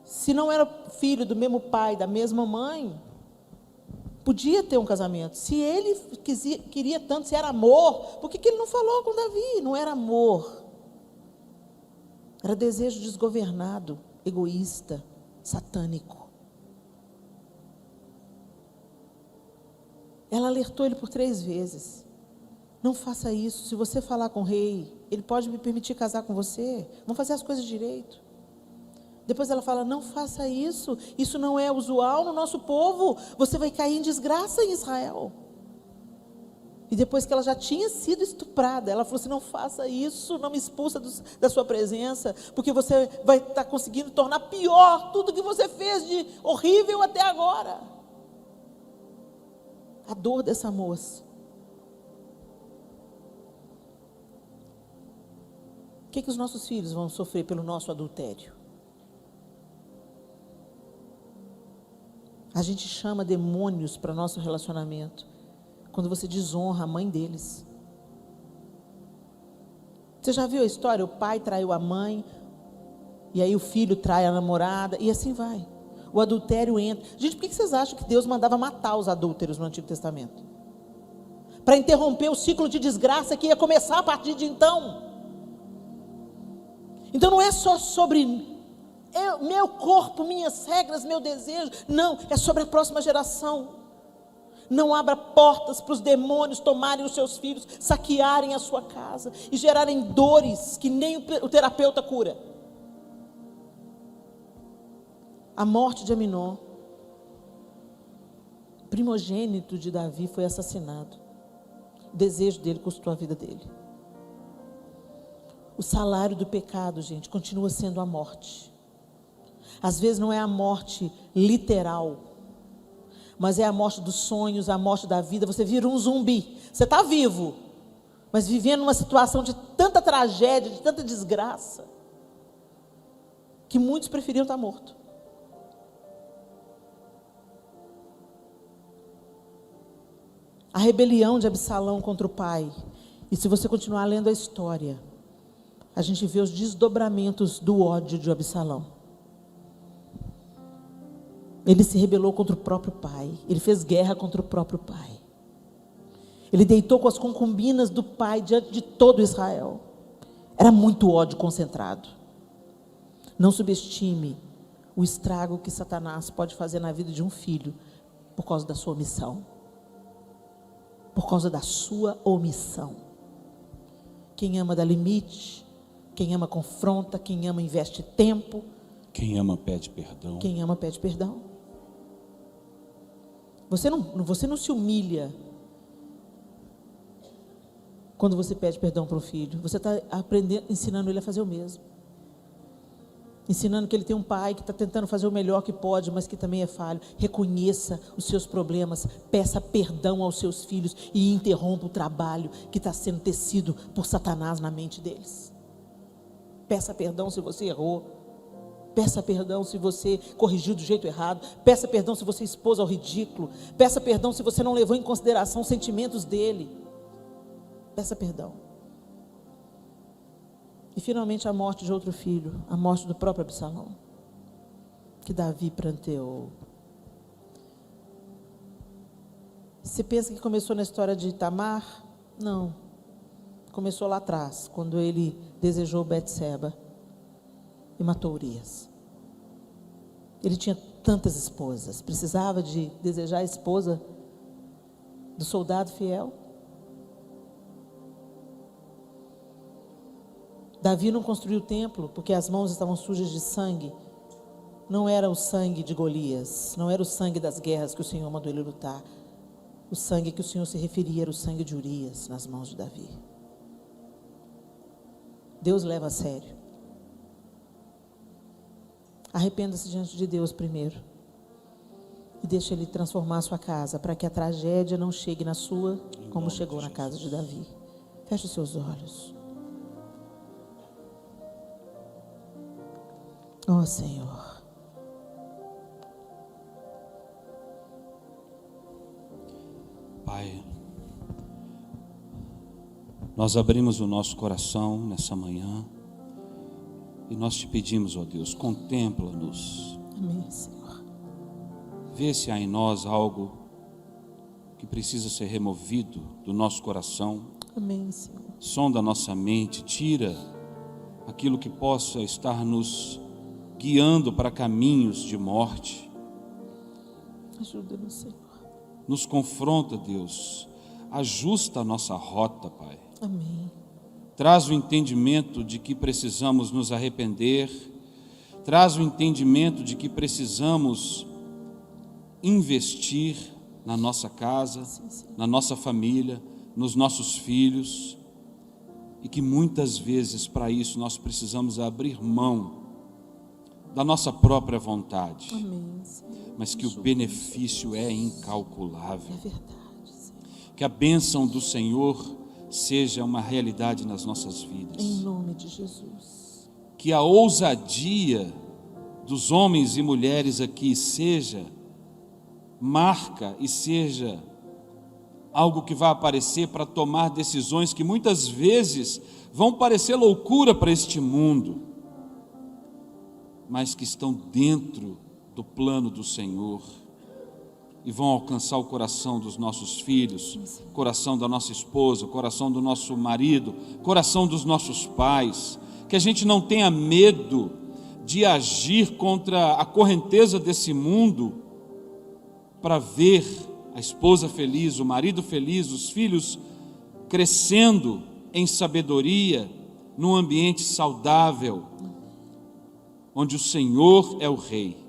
se não era filho do mesmo pai, da mesma mãe, podia ter um casamento. Se ele queria tanto, se era amor, por que ele não falou com Davi? Não era amor. Era desejo desgovernado, egoísta, satânico. Ela alertou ele por 3 vezes. Não faça isso. Se você falar com o rei, ele pode me permitir casar com você. Vamos fazer as coisas direito. Depois ela fala, não faça isso. Isso não é usual no nosso povo. Você vai cair em desgraça em Israel. E depois que ela já tinha sido estuprada, ela falou assim, não faça isso, não me expulsa da sua presença, porque você vai estar conseguindo tornar pior tudo que você fez de horrível até agora. A dor dessa moça. O que os nossos filhos vão sofrer pelo nosso adultério? A gente chama demônios para nosso relacionamento quando você desonra a mãe deles. Você já viu a história? O pai traiu a mãe, e aí o filho trai a namorada, e assim vai. O adultério entra. Gente, por que vocês acham que Deus mandava matar os adúlteros no Antigo Testamento? Para interromper o ciclo de desgraça que ia começar a partir de então. Então não é só sobre meu corpo, minhas regras, meu desejo. Não, é sobre a próxima geração. Não abra portas para os demônios tomarem os seus filhos, saquearem a sua casa e gerarem dores que nem o terapeuta cura. A morte de Aminon, primogênito de Davi, foi assassinado. O desejo dele custou a vida dele. O salário do pecado, gente, continua sendo a morte. Às vezes não é a morte literal, mas é a morte dos sonhos, a morte da vida. Você vira um zumbi. Você está vivo, mas vivendo uma situação de tanta tragédia, de tanta desgraça, que muitos preferiam estar mortos. A rebelião de Absalão contra o pai. E se você continuar lendo a história, a gente vê os desdobramentos do ódio de Absalão. Ele se rebelou contra o próprio pai. Ele fez guerra contra o próprio pai. Ele deitou com as concubinas do pai diante de todo Israel. Era muito ódio concentrado. Não subestime o estrago que Satanás pode fazer na vida de um filho por causa da sua omissão. Por causa da sua omissão. Quem ama dá limite. Quem ama confronta. Quem ama investe tempo. Quem ama pede perdão. Quem ama pede perdão. Você não se humilha quando você pede perdão para o filho. Você está aprendendo, ensinando ele a fazer o mesmo. Ensinando que ele tem um pai que está tentando fazer o melhor que pode, mas que também é falho. Reconheça os seus problemas, peça perdão aos seus filhos e interrompa o trabalho que está sendo tecido por Satanás na mente deles. Peça perdão se você errou. Peça perdão se você corrigiu do jeito errado. Peça perdão se você expôs ao ridículo. Peça perdão se você não levou em consideração os sentimentos dele. Peça perdão. E finalmente a morte de outro filho, a morte do próprio Absalão, que Davi pranteou. Você pensa que começou na história de Tamar? Não. Começou lá atrás, quando ele desejou Betseba e matou Urias. Ele tinha tantas esposas, precisava de desejar a esposa do soldado fiel. Davi não construiu o templo porque as mãos estavam sujas de sangue. Não era o sangue de Golias, não era o sangue das guerras que o Senhor mandou ele lutar. O sangue que o Senhor se referia era o sangue de Urias nas mãos de Davi. Deus leva a sério. Arrependa-se diante de Deus primeiro. E deixe Ele transformar a sua casa, para que a tragédia não chegue na sua, como chegou na casa de Davi. Feche os seus olhos. Oh, Senhor. Pai, Nós abrimos o nosso coração nessa manhã e nós te pedimos, ó Deus, contempla-nos. Amém, Senhor. Vê se há em nós algo que precisa ser removido do nosso coração. Amém, Senhor. Sonda a nossa mente, tira aquilo que possa estar nos guiando para caminhos de morte. Ajuda-nos, Senhor. Nos confronta, Deus. Ajusta a nossa rota, Pai. Amém. Traz o entendimento de que precisamos nos arrepender. Traz o entendimento de que precisamos investir na nossa casa, na nossa família, nos nossos filhos. E que muitas vezes para isso nós precisamos abrir mão da nossa própria vontade. Amém, Senhor. Mas que o benefício é incalculável. É verdade, Senhor. Que a bênção do Senhor seja uma realidade nas nossas vidas. Em nome de Jesus. Que a ousadia dos homens e mulheres aqui seja marca e seja algo que vai aparecer para tomar decisões que muitas vezes vão parecer loucura para este mundo, mas que estão dentro do plano do Senhor e vão alcançar o coração dos nossos filhos, coração da nossa esposa, coração do nosso marido, coração dos nossos pais. Que a gente não tenha medo de agir contra a correnteza desse mundo para ver a esposa feliz, o marido feliz, os filhos crescendo em sabedoria, num ambiente saudável, onde o Senhor é o Rei.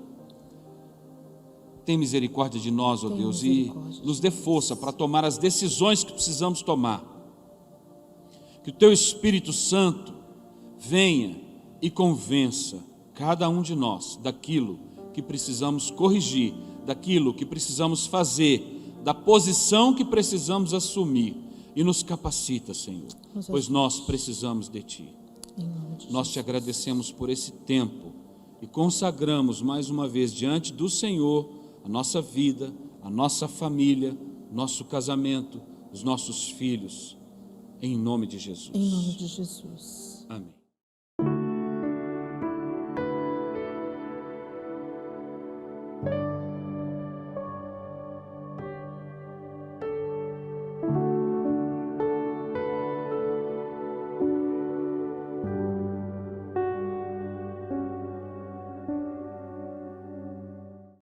Tem misericórdia de nós, ó Deus, e nos dê força para tomar as decisões que precisamos tomar. Que o Teu Espírito Santo venha e convença cada um de nós daquilo que precisamos corrigir, daquilo que precisamos fazer, da posição que precisamos assumir, e nos capacita, Senhor, pois nós precisamos de Ti. Nós Te agradecemos por esse tempo e consagramos mais uma vez diante do Senhor a nossa vida, a nossa família, nosso casamento, os nossos filhos, em nome de Jesus. Em nome de Jesus. Amém.